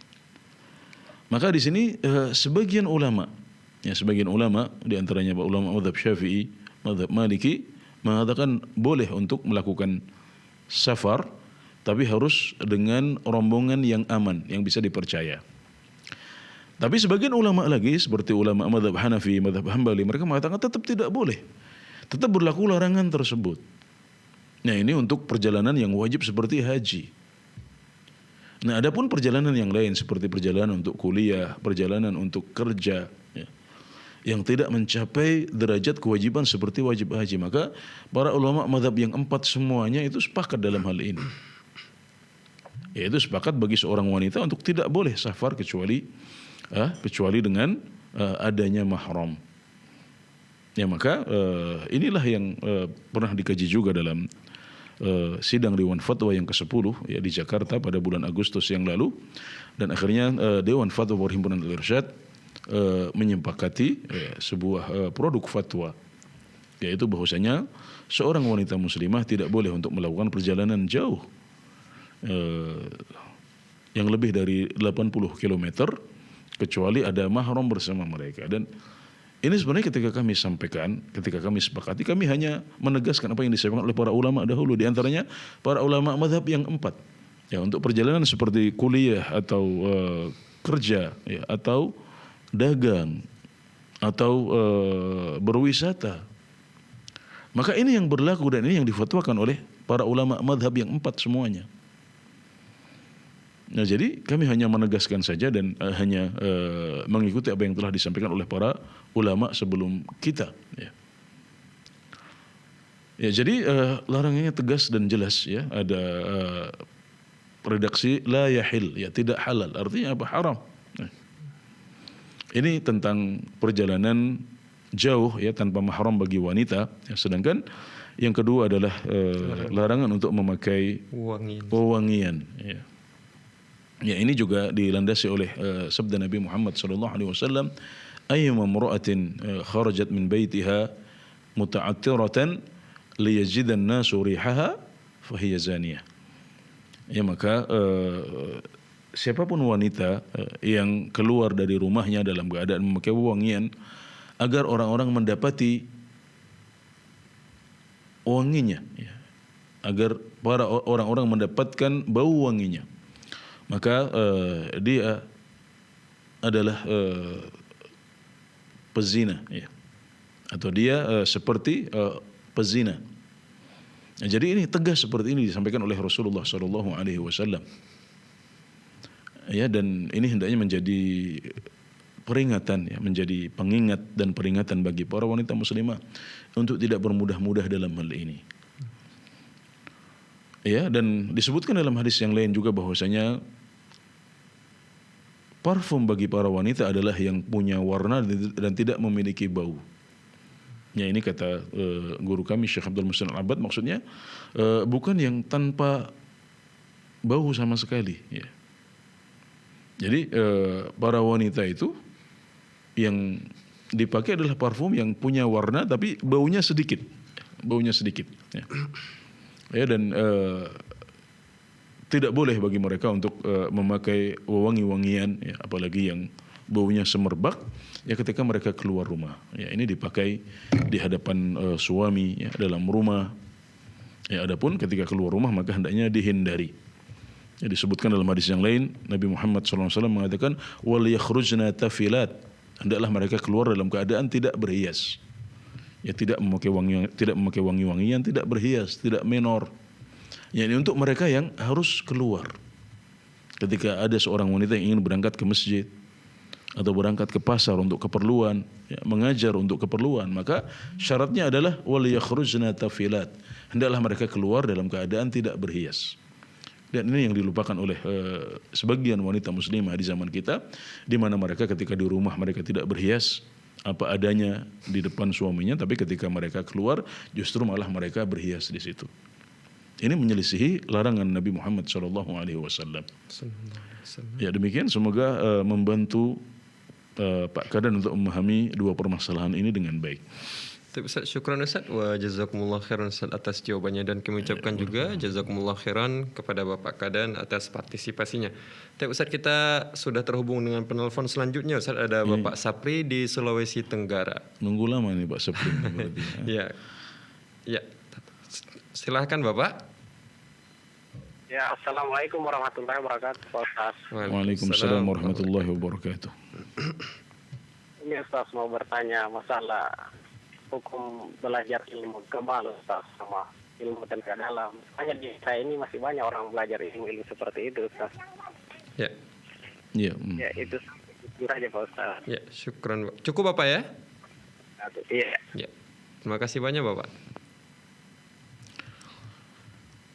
Maka di sini sebagian ulama di antaranya ulama mazhab Syafi'i, mazhab Maliki mengatakan boleh untuk melakukan safar, tapi harus dengan rombongan yang aman, yang bisa dipercaya. Tapi sebagian ulama lagi seperti ulama mazhab Hanafi, mazhab Hambali, mereka mengatakan tetap tidak boleh. Tetap berlaku larangan tersebut. Nah, ini untuk perjalanan yang wajib seperti haji. Nah, adapun perjalanan yang lain seperti perjalanan untuk kuliah, perjalanan untuk kerja, ya, yang tidak mencapai derajat kewajiban seperti wajib haji, maka para ulama mazhab yang 4 semuanya itu sepakat dalam hal ini. Yaitu sepakat bagi seorang wanita untuk tidak boleh safar kecuali dengan adanya mahram. Ya, maka inilah yang pernah dikaji juga dalam sidang Dewan Fatwa yang ke-10 ya di Jakarta pada bulan Agustus yang lalu, dan akhirnya Dewan Fatwa Perhimpunan Al-Irsyad menyepakati sebuah produk fatwa, yaitu bahwasanya seorang wanita muslimah tidak boleh untuk melakukan perjalanan jauh yang lebih dari 80 km kecuali ada mahram bersama mereka. Dan ini sebenarnya ketika kami sampaikan, ketika kami sepakati, kami hanya menegaskan apa yang disampaikan oleh para ulama dahulu, di antaranya para ulama mazhab yang 4. Ya, untuk perjalanan seperti kuliah atau kerja, ya, atau dagang atau berwisata. Maka ini yang berlaku dan ini yang difatwakan oleh para ulama mazhab yang 4 semuanya. Nah, jadi kami hanya menegaskan saja dan hanya mengikuti apa yang telah disampaikan oleh para ulama sebelum kita. Ya, jadi larangannya tegas dan jelas. Ya, ada redaksi la yahil, ya tidak halal. Artinya apa? Haram. Nah, ini tentang perjalanan jauh ya tanpa mahram bagi wanita. Ya, sedangkan yang kedua adalah larangan untuk memakai wewangian. Ya. Ya, ini juga dilandasi oleh sabda Nabi Muhammad SAW, ayyuma imra'atin kharajat min baitiha muta'attiratan liyajidan nasu rihaha fahiya zaniyah. Ya, maka siapapun wanita yang keluar dari rumahnya dalam keadaan memakai wewangian agar orang-orang mendapati wanginya, ya, agar para orang-orang mendapatkan bau wanginya, maka dia adalah pezina, ya, atau dia seperti pezina. Nah, jadi ini tegas seperti ini disampaikan oleh Rasulullah SAW. Ya, dan ini hendaknya menjadi peringatan ya, menjadi pengingat dan peringatan bagi para wanita muslimah untuk tidak bermudah-mudah dalam hal ini. Ya, dan disebutkan dalam hadis yang lain juga bahwasanya parfum bagi para wanita adalah yang punya warna dan tidak memiliki bau. Ya, ini kata guru kami Syekh Abdul Muhsin Al-Abbad, maksudnya bukan yang tanpa bau sama sekali ya. Jadi para wanita itu yang dipakai adalah parfum yang punya warna tapi baunya sedikit ya. Ya, dan tidak boleh bagi mereka untuk memakai wangi-wangian ya, apalagi yang baunya semerbak ya ketika mereka keluar rumah. Ya, ini dipakai di hadapan suami ya, dalam rumah. Ya, adapun ketika keluar rumah maka hendaknya dihindari. Ya, disebutkan dalam hadis yang lain Nabi Muhammad SAW mengatakan wal yakhrujna tafilat, hendaklah mereka keluar dalam keadaan tidak berhias. Ya, tidak memakai wangi-wangian, tidak berhias, tidak menor. Ya, ini untuk mereka yang harus keluar. Ketika ada seorang wanita yang ingin berangkat ke masjid atau berangkat ke pasar untuk keperluan, ya, mengajar untuk keperluan, maka syaratnya adalah wal yakhrujna tafilat, hendaklah mereka keluar dalam keadaan tidak berhias. Dan ini yang dilupakan oleh sebagian wanita muslimah di zaman kita, di mana mereka ketika di rumah mereka tidak berhias apa adanya di depan suaminya, tapi ketika mereka keluar justru malah mereka berhias di situ. Ini menyelisihi larangan Nabi Muhammad SAW. Ya, demikian semoga membantu Pak Kadan untuk memahami dua permasalahan ini dengan baik. Ustaz, syukran Ustaz wa jazakumullah khairan Ustaz atas jawabannya, dan kami ucapkan juga jazakumullah khairan kepada Bapak Kadan atas partisipasinya. Ustaz, kita sudah terhubung dengan penelpon selanjutnya. Ustaz, ada Bapak Sapri di Sulawesi Tenggara. Nunggu lama nih Pak Sapri. Ya. Ya. Silahkan Bapak. Ya, assalamualaikum warahmatullahi wabarakatuh, Pak Ustaz. Waalaikumsalam warahmatullahi wabarakatuh. Ini Ustaz mau bertanya masalah hukum belajar ilmu kebal Ustaz sama ilmu tenaga dalam. Hanya di saya ini masih banyak orang belajar ilmu seperti itu Ustaz. Ya. Ya. Ya, itu saja Pak Ustaz. Ya, syukran. Cukup Bapak ya? Iya. Ya. Terima kasih banyak Bapak.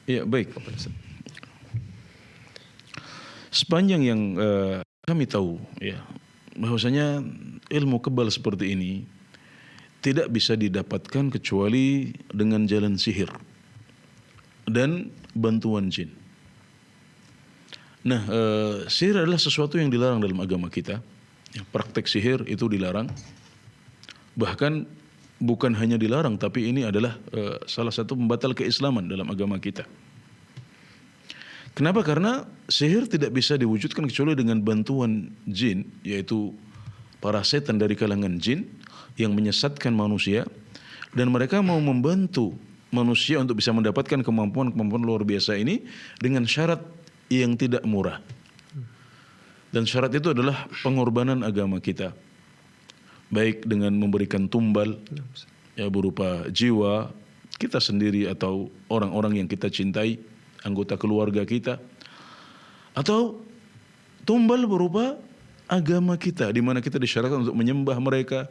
Ya, baik. Sepanjang yang kami tahu ya, bahwasanya ilmu kebal seperti ini tidak bisa didapatkan kecuali dengan jalan sihir dan bantuan jin. Nah, sihir adalah sesuatu yang dilarang dalam agama kita. Ya, praktek sihir itu dilarang. Bahkan bukan hanya dilarang, tapi ini adalah salah satu pembatal keislaman dalam agama kita. Kenapa? Karena sihir tidak bisa diwujudkan kecuali dengan bantuan jin, yaitu para setan dari kalangan jin yang menyesatkan manusia, dan mereka mau membantu manusia untuk bisa mendapatkan kemampuan-kemampuan luar biasa ini dengan syarat yang tidak murah. Dan syarat itu adalah pengorbanan agama kita, baik dengan memberikan tumbal ya, berupa jiwa kita sendiri atau orang-orang yang kita cintai, anggota keluarga kita, atau tumbal berupa agama kita, di mana kita disyaratkan untuk menyembah mereka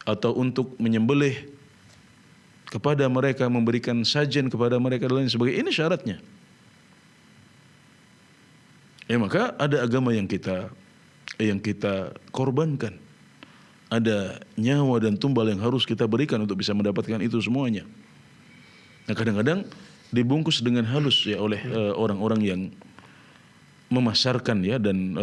atau untuk menyembelih kepada mereka, memberikan sajen kepada mereka dan lain sebagainya. Ini syaratnya. Ya, maka ada agama yang kita korbankan. Ada nyawa dan tumbal yang harus kita berikan untuk bisa mendapatkan itu semuanya. Nah, kadang-kadang dibungkus dengan halus ya oleh orang-orang yang memasarkan ya dan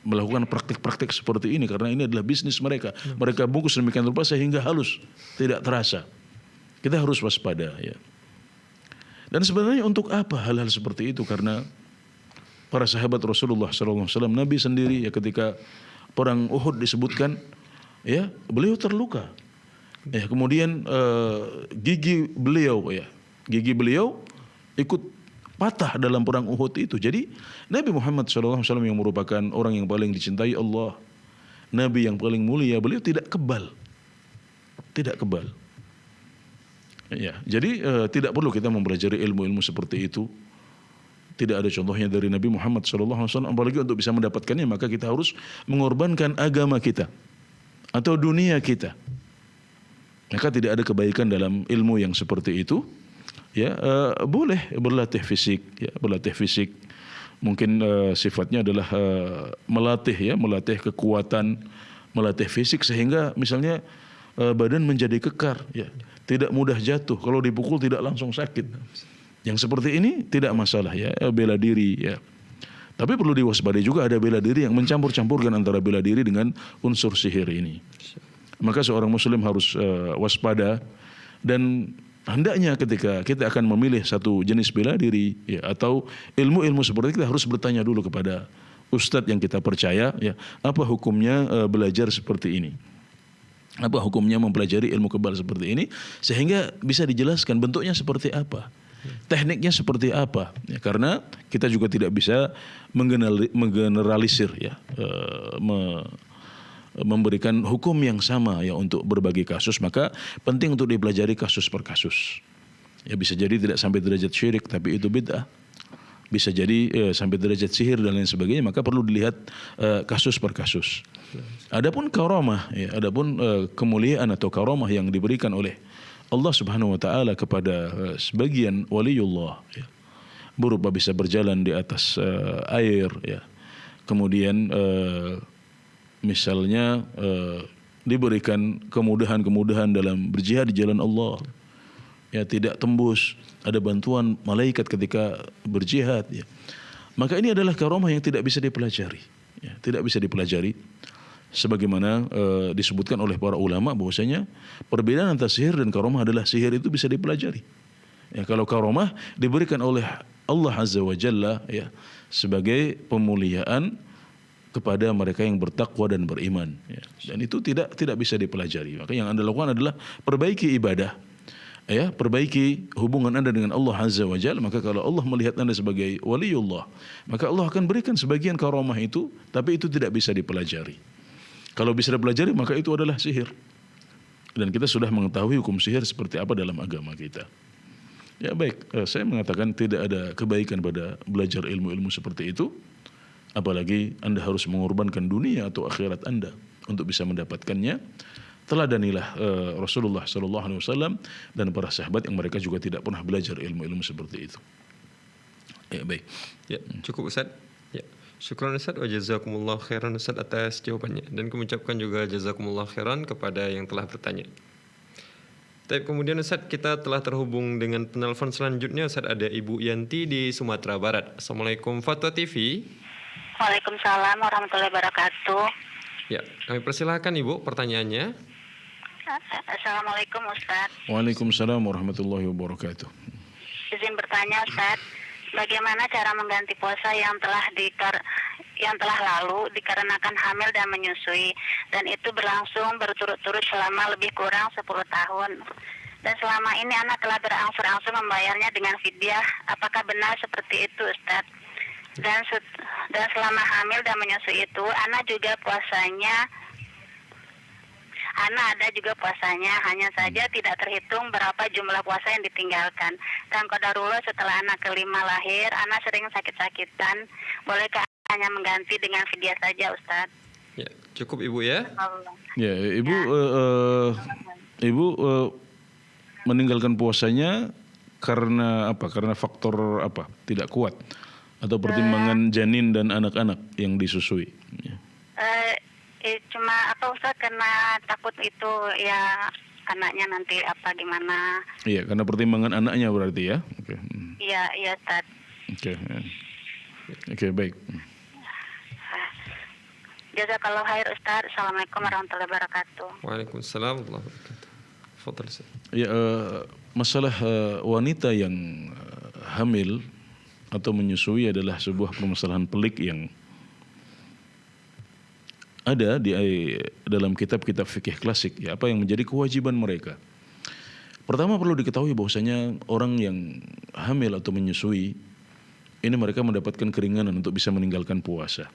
melakukan praktik-praktik seperti ini, karena ini adalah bisnis mereka. Mereka bungkus demikian rupa sehingga halus, tidak terasa. Kita harus waspada ya. Dan sebenarnya untuk apa hal-hal seperti itu? Karena para sahabat Rasulullah SAW, Nabi sendiri ya ketika perang Uhud disebutkan ya, beliau terluka. Ya, kemudian gigi beliau ikut patah dalam perang Uhud itu. Jadi Nabi Muhammad SAW yang merupakan orang yang paling dicintai Allah, Nabi yang paling mulia, beliau tidak kebal. Ya, jadi tidak perlu kita mempelajari ilmu-ilmu seperti itu Tidak ada contohnya dari Nabi Muhammad SAW. Apalagi untuk bisa mendapatkannya maka kita harus mengorbankan agama kita atau dunia kita. Maka tidak ada kebaikan dalam ilmu yang seperti itu. Ya, boleh berlatih fisik, ya, berlatih fisik. Mungkin sifatnya adalah melatih kekuatan, melatih fisik sehingga misalnya badan menjadi kekar, ya, tidak mudah jatuh. Kalau dipukul tidak langsung sakit. Yang seperti ini tidak masalah, ya, bela diri, ya. Tapi perlu diwaspadai juga ada bela diri yang mencampur-campurkan antara bela diri dengan unsur sihir ini. Maka seorang muslim harus waspada, dan hendaknya ketika kita akan memilih satu jenis bela diri, ya, atau ilmu-ilmu seperti itu, kita harus bertanya dulu kepada ustadz yang kita percaya, ya, apa hukumnya belajar seperti ini. Apa hukumnya mempelajari ilmu kebal seperti ini, sehingga bisa dijelaskan bentuknya seperti apa, tekniknya seperti apa, ya, karena kita juga tidak bisa menggeneralisir, ya, memberikan hukum yang sama, ya, untuk berbagai kasus. Maka penting untuk dipelajari kasus per kasus. Ya, bisa jadi tidak sampai derajat syirik tapi itu bid'ah. Bisa jadi sampai derajat sihir dan lain sebagainya, maka perlu dilihat kasus per kasus. Adapun karamah, ya, adapun kemuliaan atau karamah yang diberikan oleh Allah Subhanahu wa taala kepada sebagian waliullah, ya, berupa bisa berjalan di atas air, ya. Kemudian misalnya diberikan kemudahan-kemudahan dalam berjihad di jalan Allah, ya, tidak tembus, ada bantuan malaikat ketika berjihad, ya. Maka ini adalah karamah yang tidak bisa dipelajari, ya, tidak bisa dipelajari. Sebagaimana disebutkan oleh para ulama bahwasanya perbedaan antara sihir dan karamah adalah sihir itu bisa dipelajari. Ya, kalau karamah diberikan oleh Allah Azza wa Jalla, ya, sebagai pemuliaan kepada mereka yang bertakwa dan beriman, ya. Dan itu tidak bisa dipelajari. Maka yang Anda lakukan adalah perbaiki ibadah, ya, perbaiki hubungan Anda dengan Allah Azza wa Jalla. Maka kalau Allah melihat Anda sebagai waliullah, maka Allah akan berikan sebagian karamah itu, tapi itu tidak bisa dipelajari. Kalau bisa dipelajari maka itu adalah sihir. Dan kita sudah mengetahui hukum sihir seperti apa dalam agama kita. Ya, baik, saya mengatakan tidak ada kebaikan pada belajar ilmu-ilmu seperti itu. Apalagi Anda harus mengorbankan dunia atau akhirat Anda untuk bisa mendapatkannya. Teladanilah Rasulullah SAW dan para sahabat yang mereka juga tidak pernah belajar ilmu-ilmu seperti itu. Ya, baik. Ya, cukup Ustaz. Ya. Syukran Ustaz wa jazakumullah khairan Ustaz atas jawabannya, dan kami ucapkan juga jazakumullah khairan kepada yang telah bertanya. Tapi kemudian Ustaz, kita telah terhubung dengan penelpon selanjutnya. Ustaz, ada Ibu Yanti di Sumatera Barat. Assalamualaikum Fatwa TV. Waalaikumsalam warahmatullahi wabarakatuh. Ya, kami persilahkan Ibu pertanyaannya. Assalamualaikum Ustaz. Waalaikumsalam warahmatullahi wabarakatuh. Izin bertanya Ustaz, bagaimana cara mengganti puasa yang telah lalu dikarenakan hamil dan menyusui, dan itu berlangsung berturut-turut selama lebih kurang 10 tahun. Dan selama ini anak telah berangsur-angsur membayarnya dengan fidyah. Apakah benar seperti itu Ustaz? Dan selama hamil dan menyusui itu anak ada juga puasanya, hanya saja tidak terhitung berapa jumlah puasa yang ditinggalkan. Dan qadarullah setelah anak kelima lahir, anak sering sakit-sakitan. Bolehkah hanya mengganti dengan fidyah saja Ustaz? Ya, cukup Ibu ya. Ya, Ibu Ibu meninggalkan puasanya karena apa? Karena faktor apa? Tidak kuat atau pertimbangan janin dan anak-anak yang disusui? Ya. Cuma apa Ustaz, karena takut itu ya anaknya nanti apa gimana? Iya, karena pertimbangan anaknya berarti ya. Oke. Iya Ustaz. Oke, baik. Jazakallahu khair Ustaz. Assalamualaikum warahmatullahi wabarakatuh. Waalaikumsalam warahmatullahi wabarakatuh. Fadhal Ustaz. Ya, masalah wanita yang hamil atau menyusui adalah sebuah permasalahan pelik yang ada di dalam kitab-kitab fikih klasik, ya, apa yang menjadi kewajiban mereka. Pertama perlu diketahui bahwasanya orang yang hamil atau menyusui ini mereka mendapatkan keringanan untuk bisa meninggalkan puasa.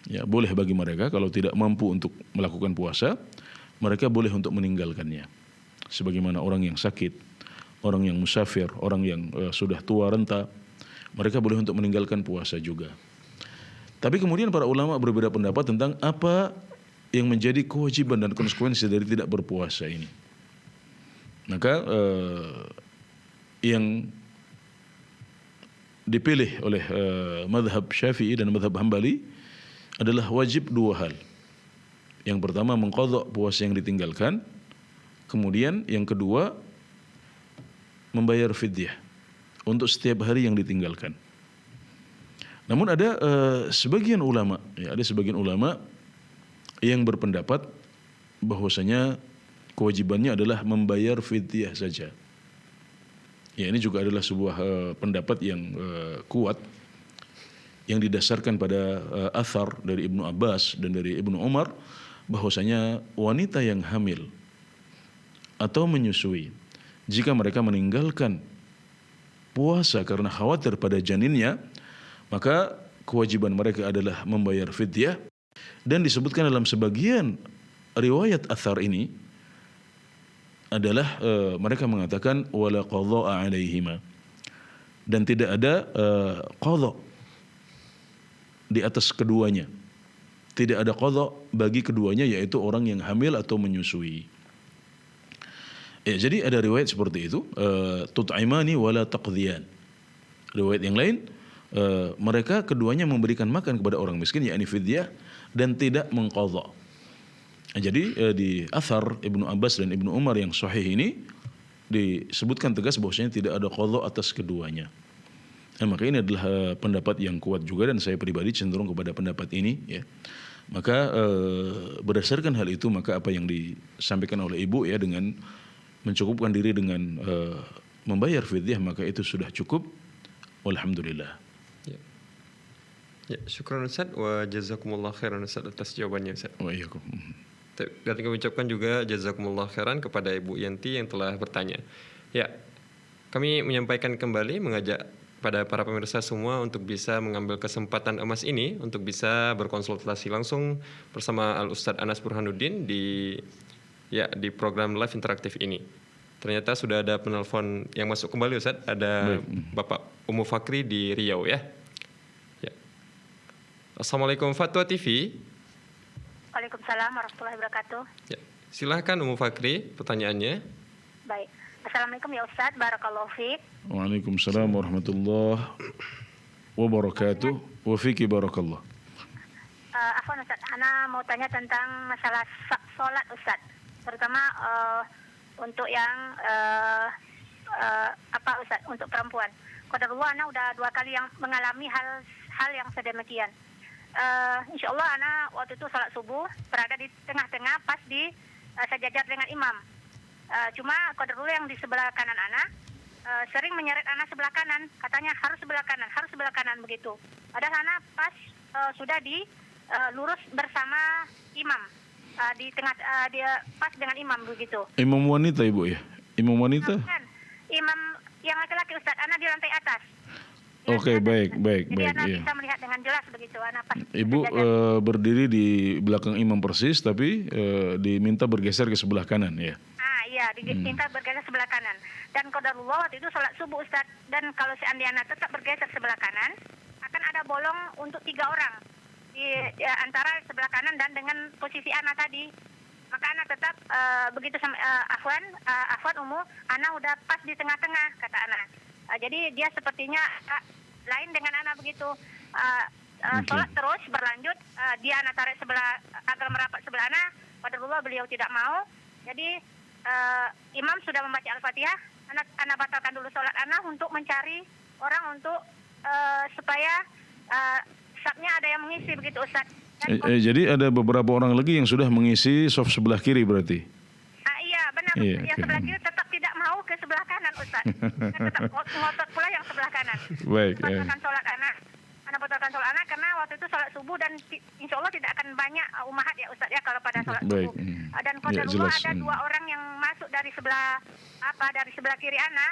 Ya, boleh bagi mereka kalau tidak mampu untuk melakukan puasa, mereka boleh untuk meninggalkannya. Sebagaimana orang yang sakit, orang yang musafir, orang yang sudah tua renta, mereka boleh untuk meninggalkan puasa juga. Tapi kemudian para ulama berbeda pendapat tentang apa yang menjadi kewajiban dan konsekuensi dari tidak berpuasa ini. Maka yang dipilih oleh mazhab Syafi'i dan mazhab Hambali adalah wajib dua hal. Yang pertama mengqadha puasa yang ditinggalkan, kemudian yang kedua membayar fidyah untuk setiap hari yang ditinggalkan. Namun ada sebagian ulama, yang berpendapat bahwasanya kewajibannya adalah membayar fidyah saja. Ya, ini juga adalah sebuah pendapat yang kuat yang didasarkan pada athar dari Ibnu Abbas dan dari Ibnu Umar bahwasanya wanita yang hamil atau menyusui jika mereka meninggalkan puasa karena khawatir pada janinnya, maka kewajiban mereka adalah membayar fidyah. Dan disebutkan dalam sebagian riwayat athar ini adalah mereka mengatakan wala qadha'a 'alaihima, dan tidak ada qadha di atas keduanya. Tidak ada qadha bagi keduanya, yaitu orang yang hamil atau menyusui. Ya, jadi ada riwayat seperti itu, tut'imani wala taqdhiyan. Riwayat yang lain, mereka keduanya memberikan makan kepada orang miskin, yakni fidyah, dan tidak mengqadha. Jadi di athar Ibnu Abbas dan Ibnu Umar yang sahih ini disebutkan tegas bahwasanya tidak ada qadha atas keduanya. Maka ini adalah pendapat yang kuat juga, dan saya pribadi cenderung kepada pendapat ini, ya. Maka berdasarkan hal itu, maka apa yang disampaikan oleh ibu, ya, dengan mencukupkan diri dengan membayar fidyah, maka itu sudah cukup. Alhamdulillah. Ya, syukran Ustaz wa jazakumullah khairan Ustaz atas jawabannya Ustaz. Wa iyyakum. Dan kami ucapkan juga jazakumullah khairan kepada Ibu Yanti yang telah bertanya. Ya, kami menyampaikan kembali, mengajak pada para pemirsa semua untuk bisa mengambil kesempatan emas ini untuk bisa berkonsultasi langsung bersama Al Ustadz Anas Burhanuddin di program live interaktif ini. Ternyata sudah ada penelpon yang masuk kembali Ustadz, ada Bapak Umu Fakri di Riau, ya. Assalamualaikum Fatwa TV. Waalaikumsalam warahmatullahi wabarakatuh. Ya, silahkan Umu Fakri pertanyaannya. Baik. Assalamualaikum ya Ustadz, barakallahu fiik. Waalaikumsalam warahmatullahi wabarakatuh. Wa fiki barakallah. Afwan Ustadz, Ana mau tanya tentang masalah sholat Ustadz, terutama untuk yang Ustadz, untuk perempuan. Qadarullah Ana udah 2 kali yang mengalami hal yang sedemikian. Insya Allah Ana waktu itu sholat subuh berada di tengah-tengah pas di sejajar dengan imam. Cuma qadarullah yang di sebelah kanan Ana sering menyeret Ana sebelah kanan, katanya harus sebelah kanan begitu. Padahal Ana pas sudah di lurus bersama imam, di tengah dia pas dengan imam begitu. Imam wanita Ibu, ya? Imam wanita? Imam yang laki-laki Ustadz, Ana di lantai atas. Oke, baik. Jadi Ana Iya. bisa melihat dengan jelas begitu. Ana pas Ibu berdiri di belakang imam persis, tapi diminta bergeser ke sebelah kanan, ya? Iya, diminta bergeser sebelah kanan. Dan qadarullah waktu itu sholat subuh Ustadz. Dan kalau seandainya Ana tetap bergeser sebelah kanan, akan ada bolong untuk 3 orang di antara sebelah kanan dan dengan posisi Ana tadi. Maka Ana tetap begitu sama Afwan Umu, Ana udah pas di tengah-tengah, kata Ana. Jadi dia sepertinya lain dengan Ana begitu. Sholat terus berlanjut, dia Ana tarik agar merapat sebelah Ana. Qadarullah beliau tidak mau. Jadi imam sudah membaca Al-Fatihah, Ana batalkan dulu sholat Ana untuk mencari orang untuk supaya safnya ada yang mengisi begitu Ustaz. Jadi ada beberapa orang lagi yang sudah mengisi saf sebelah kiri berarti? Iya benar, yang sebelah kiri tetap tidak mau ke sebelah kanan Ustaz. Tetap ngotot pula yang sebelah kanan. Baik. Batalkan sholat Ana batalkan sholat Ana karena waktu itu sholat subuh dan insya Allah tidak akan banyak umahat ya Ustaz ya kalau pada sholat subuh. Dan qadarullah ada 2 orang yang masuk dari sebelah kiri Ana,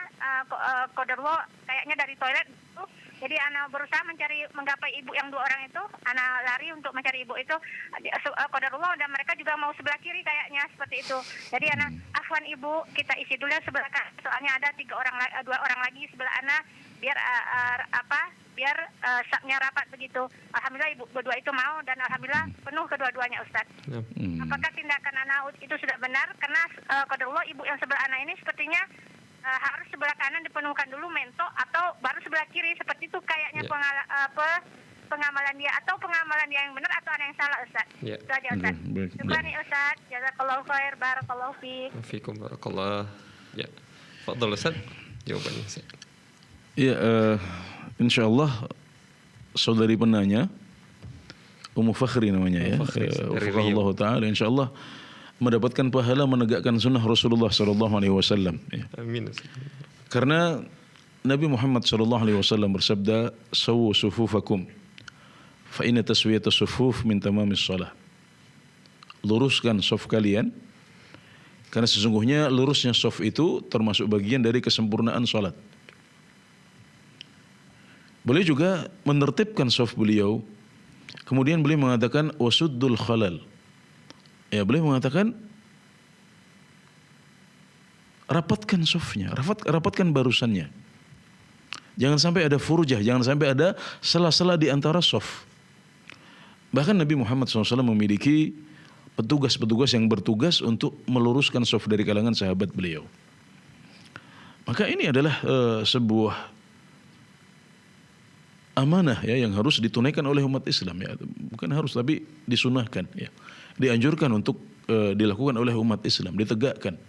qadarullah kayaknya dari toilet itu. Jadi Ana berusaha menggapai ibu yang 2 orang itu. Ana lari untuk mencari ibu itu. Qadarullah dan mereka juga mau sebelah kiri kayaknya seperti itu. Jadi Ana, afwan ibu, kita isi dulu sebelah kanan. Soalnya ada 2 orang lagi sebelah Ana biar sapnya rapat begitu. Alhamdulillah ibu berdua itu mau dan alhamdulillah penuh kedua-duanya Ustaz. Apakah tindakan anak itu sudah benar? Karena qadarullah ibu yang sebelah anak ini sepertinya harus sebelah kanan dipenuhkan dulu mento atau baru sebelah kiri, seperti itu kayaknya pengamalan dia, atau pengamalan dia yang benar atau ada yang salah Ustaz. Itu aja Ustaz. Terima kasih Ustaz. Jazakallahu khair, barakallahu fiik. Fiikum barakallah. Ya. Fadhal Ustaz, jawabannya. Ya, insyaallah saudari penanya Ummu Fakhri namanya ya. Wafaqallahu taala insyaallah mendapatkan pahala menegakkan sunnah Rasulullah sallallahu alaihi wasallam ya. Amin. Karena Nabi Muhammad sallallahu alaihi wasallam bersabda, "Sawwu sufufakum fa inna taswiyatas sufuf min tamamis shalah." Luruskan shaf kalian karena sesungguhnya lurusnya shaf itu termasuk bagian dari kesempurnaan salat. Beliau juga menertibkan shaf beliau. Kemudian beliau mengatakan wasuddul khalal. Ya, beliau mengatakan rapatkan shafnya, rapatkan barusannya. Jangan sampai ada furjah, jangan sampai ada sela-sela di antara shaf. Bahkan Nabi Muhammad SAW memiliki petugas-petugas yang bertugas untuk meluruskan shaf dari kalangan sahabat beliau. Maka ini adalah sebuah amanah ya yang harus ditunaikan oleh umat Islam ya, bukan harus tapi disunahkan ya, dianjurkan untuk dilakukan oleh umat Islam, ditegakkan.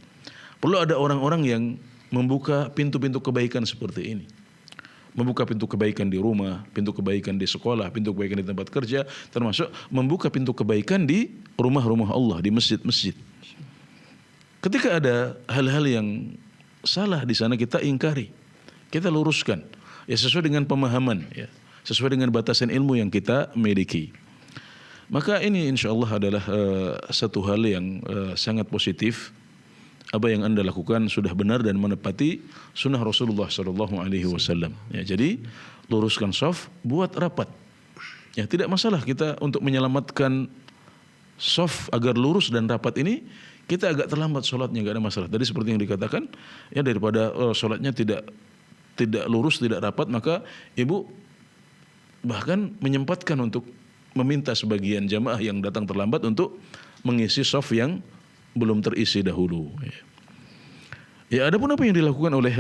Perlu ada orang-orang yang membuka pintu-pintu kebaikan seperti ini, membuka pintu kebaikan di rumah, pintu kebaikan di sekolah, pintu kebaikan di tempat kerja, termasuk membuka pintu kebaikan di rumah-rumah Allah, di masjid-masjid. Ketika ada hal-hal yang salah di sana kita ingkari, kita luruskan. Ya sesuai dengan pemahaman ya, sesuai dengan batasan ilmu yang kita miliki. Maka ini insyaallah adalah satu hal yang sangat positif. Apa yang Anda lakukan sudah benar dan menepati sunnah Rasulullah sallallahu alaihi wasallam. Ya, jadi luruskan shaf, buat rapat. Ya, tidak masalah kita untuk menyelamatkan shaf agar lurus dan rapat ini, kita agak terlambat sholatnya, enggak ada masalah. Tadi seperti yang dikatakan, ya daripada sholatnya tidak lurus, tidak rapat, maka ibu bahkan menyempatkan untuk meminta sebagian jamaah yang datang terlambat untuk mengisi shaf yang belum terisi dahulu. Ya, adapun apa yang dilakukan oleh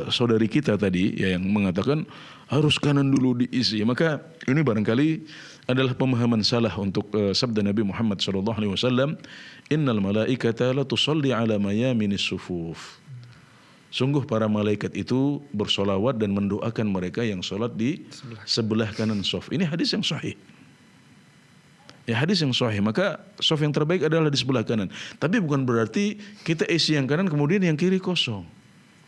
saudari kita tadi ya, yang mengatakan harus kanan dulu diisi, maka ini barangkali adalah pemahaman salah untuk sabda Nabi Muhammad SAW, innal malaikata la tusalli ala mayaminis sufuf. Sungguh para malaikat itu bersolawat dan mendoakan mereka yang sholat di sebelah kanan shaf. Ini hadis yang sahih. Ya, hadis yang sahih. Maka shaf yang terbaik adalah di sebelah kanan. Tapi bukan berarti kita isi yang kanan kemudian yang kiri kosong.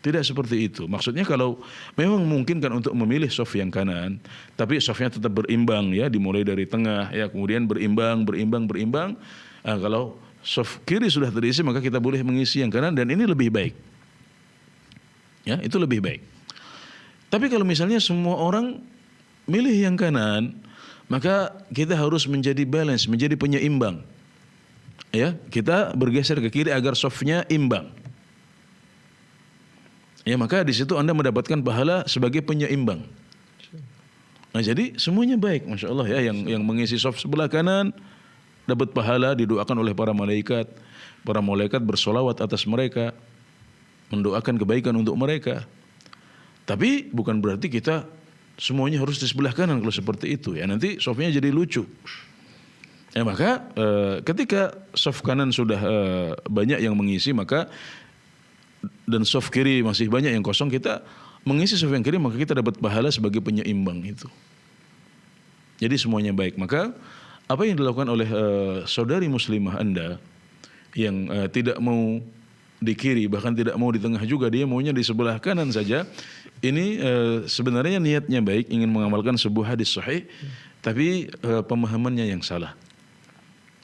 Tidak seperti itu. Maksudnya kalau memang memungkinkan untuk memilih shaf yang kanan, tapi shafnya tetap berimbang ya, dimulai dari tengah ya, kemudian berimbang. Nah, kalau shaf kiri sudah terisi maka kita boleh mengisi yang kanan dan ini lebih baik. Ya, itu lebih baik. Tapi kalau misalnya semua orang milih yang kanan, maka kita harus menjadi balance, menjadi penyeimbang. Ya, kita bergeser ke kiri agar shafnya imbang. Ya, maka di situ Anda mendapatkan pahala sebagai penyeimbang. Nah, jadi semuanya baik, masya Allah ya. Yang mengisi shaf sebelah kanan dapat pahala, didoakan oleh para malaikat. Para malaikat bersolawat atas mereka, mendoakan kebaikan untuk mereka. Tapi bukan berarti kita semuanya harus di sebelah kanan kalau seperti itu ya, nanti shafnya jadi lucu. Ya, maka ketika shaf kanan sudah banyak yang mengisi maka dan shaf kiri masih banyak yang kosong, kita mengisi shaf yang kiri maka kita dapat pahala sebagai penyeimbang itu. Jadi semuanya baik. Maka apa yang dilakukan oleh saudari muslimah Anda yang tidak mau di kiri, bahkan tidak mau di tengah juga, dia maunya di sebelah kanan saja. Ini sebenarnya niatnya baik, ingin mengamalkan sebuah hadis sahih, tapi pemahamannya yang salah.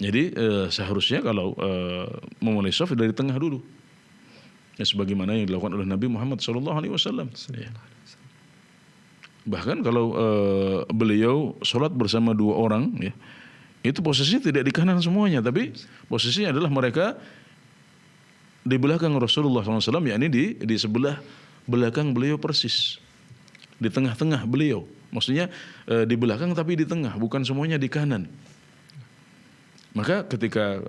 Jadi seharusnya kalau memulai shaf dari tengah dulu. Ya, sebagaimana yang dilakukan oleh Nabi Muhammad SAW. Ya. Bahkan kalau beliau sholat bersama dua orang, ya, itu posisinya tidak di kanan semuanya, tapi posisinya adalah mereka di belakang Rasulullah SAW, yakni di sebelah belakang beliau persis. di tengah-tengah beliau. Maksudnya di belakang tapi di tengah, bukan semuanya di kanan. Maka ketika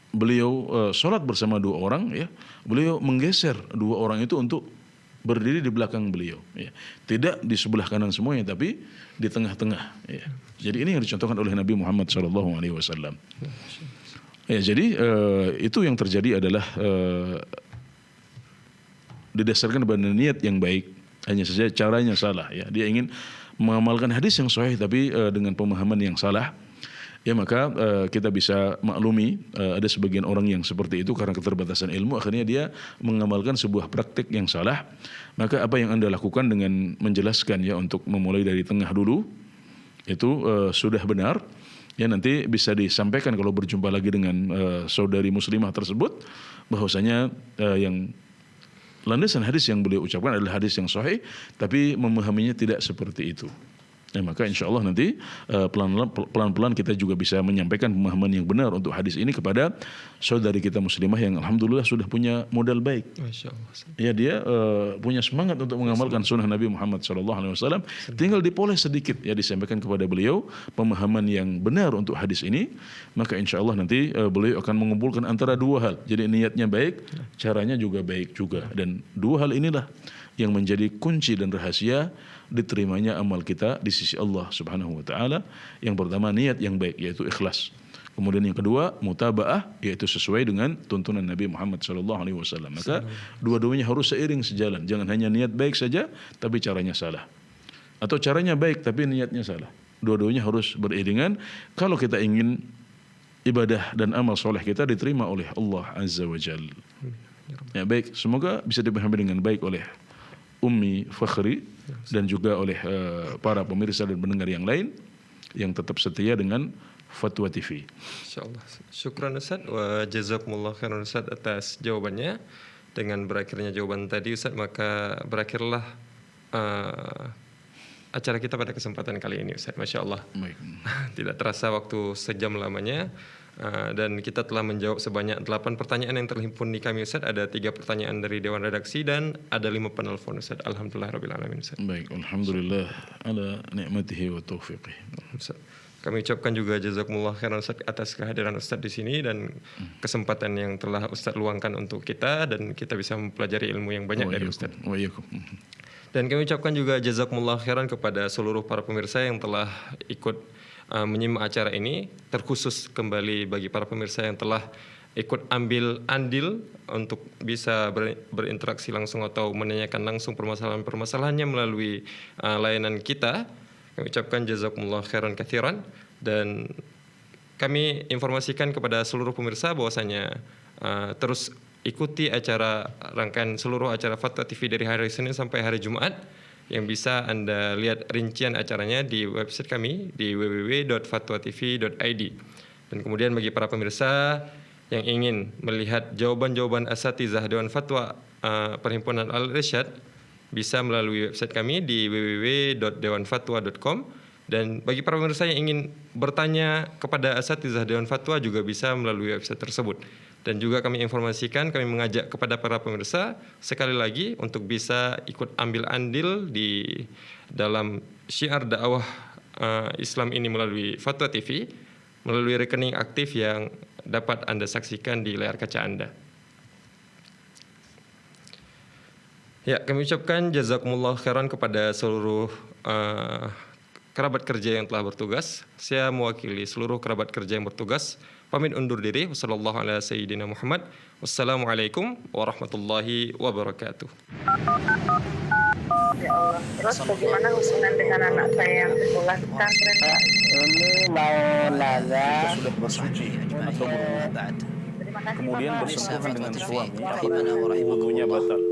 beliau sholat bersama dua orang, ya, beliau menggeser dua orang itu untuk berdiri di belakang beliau, ya. Tidak di sebelah kanan semuanya, tapi di tengah-tengah, ya. Jadi ini yang dicontohkan oleh Nabi Muhammad SAW. Ya, jadi itu yang terjadi adalah didasarkan pada niat yang baik, hanya saja caranya salah, ya. Dia ingin mengamalkan hadis yang sahih tapi dengan pemahaman yang salah. Ya, maka kita bisa maklumi ada sebagian orang yang seperti itu karena keterbatasan ilmu, akhirnya dia mengamalkan sebuah praktik yang salah. Maka apa yang Anda lakukan dengan menjelaskan, ya, untuk memulai dari tengah dulu, itu sudah benar. Ya, nanti bisa disampaikan kalau berjumpa lagi dengan saudari muslimah tersebut bahwasanya yang landasan hadis yang beliau ucapkan adalah hadis yang sahih, tapi memahaminya tidak seperti itu. Ya, maka insya Allah nanti pelan-pelan kita juga bisa menyampaikan pemahaman yang benar untuk hadis ini kepada saudari kita muslimah yang alhamdulillah sudah punya modal baik. Masya Allah. Ya, dia punya semangat untuk mengamalkan sunnah Nabi Muhammad SAW. Tinggal dipoles sedikit, ya, disampaikan kepada beliau pemahaman yang benar untuk hadis ini. Maka insya Allah nanti beliau akan mengumpulkan antara dua hal. Jadi niatnya baik, caranya juga baik juga. Dan dua hal inilah yang menjadi kunci dan rahasia diterimanya amal kita di sisi Allah Subhanahu wa taala. Yang pertama niat yang baik, yaitu ikhlas. Kemudian yang kedua mutabaah, yaitu sesuai dengan tuntunan Nabi Muhammad SAW. Maka dua-duanya harus seiring sejalan. Jangan hanya niat baik saja tapi caranya salah, atau caranya baik tapi niatnya salah. Dua-duanya harus beriringan kalau kita ingin ibadah dan amal soleh kita diterima oleh Allah Azza wa Jalla. Ya, baik, semoga bisa dipahami dengan baik oleh Ummi Fakhri dan juga oleh para pemirsa dan pendengar yang lain yang tetap setia dengan Fatwa TV. Insyaallah. Syukran Ustaz wa jazakumullah khairan Ustaz atas jawabannya. Dengan berakhirnya jawaban tadi Ustaz, maka berakhirlah acara kita pada kesempatan kali ini Ustaz. Masya Allah. Baik. Tidak terasa waktu sejam lamanya. Dan kita telah menjawab sebanyak 8 pertanyaan yang terhimpun di kami Ustaz. Ada 3 pertanyaan dari Dewan Redaksi dan ada 5 penelpon Ustaz. Alhamdulillah Rabbil Alamin Ustaz. Baik, alhamdulillah ala ni'matihi wa taufiqih. Kami ucapkan juga jazakumullah khairan Ustaz atas kehadiran Ustaz di sini dan kesempatan yang telah Ustaz luangkan untuk kita, dan kita bisa mempelajari ilmu yang banyak dari Ustaz. Dan kami ucapkan juga jazakumullah khairan kepada seluruh para pemirsa yang telah ikut menyimak acara ini, terkhusus kembali bagi para pemirsa yang telah ikut ambil andil untuk bisa berinteraksi langsung atau menanyakan langsung permasalahan-permasalahannya melalui layanan kita. Kami ucapkan jazakumullah khairan katsiran, dan kami informasikan kepada seluruh pemirsa bahwasanya terus ikuti rangkaian seluruh acara Fatwa TV dari hari Senin sampai hari Jumat, yang bisa Anda lihat rincian acaranya di website kami di www.fatwatv.id. Dan kemudian bagi para pemirsa yang ingin melihat jawaban-jawaban asatizah Dewan Fatwa Perhimpunan Al-Irsyad, bisa melalui website kami di www.dewanfatwa.com. Dan bagi para pemirsa yang ingin bertanya kepada asatizah Dewan Fatwa juga bisa melalui website tersebut. Dan juga kami informasikan, kami mengajak kepada para pemirsa sekali lagi untuk bisa ikut ambil andil di dalam syiar dakwah Islam ini melalui Fatwa TV, melalui rekening aktif yang dapat Anda saksikan di layar kaca Anda. Ya, kami ucapkan jazakumullah khairan kepada seluruh kerabat kerja yang telah bertugas. Saya mewakili seluruh kerabat kerja yang bertugas pamit undur diri. Wassalamualaikum warahmatullahi wabarakatuh. Ya Allah, terus bagaimana hubungan dengan anak saya yang sekolah di pesantren? Ini mau nanya. Sudah bersuci atau berwudu, kemudian bersentuhan dengan suami, wudunya batal.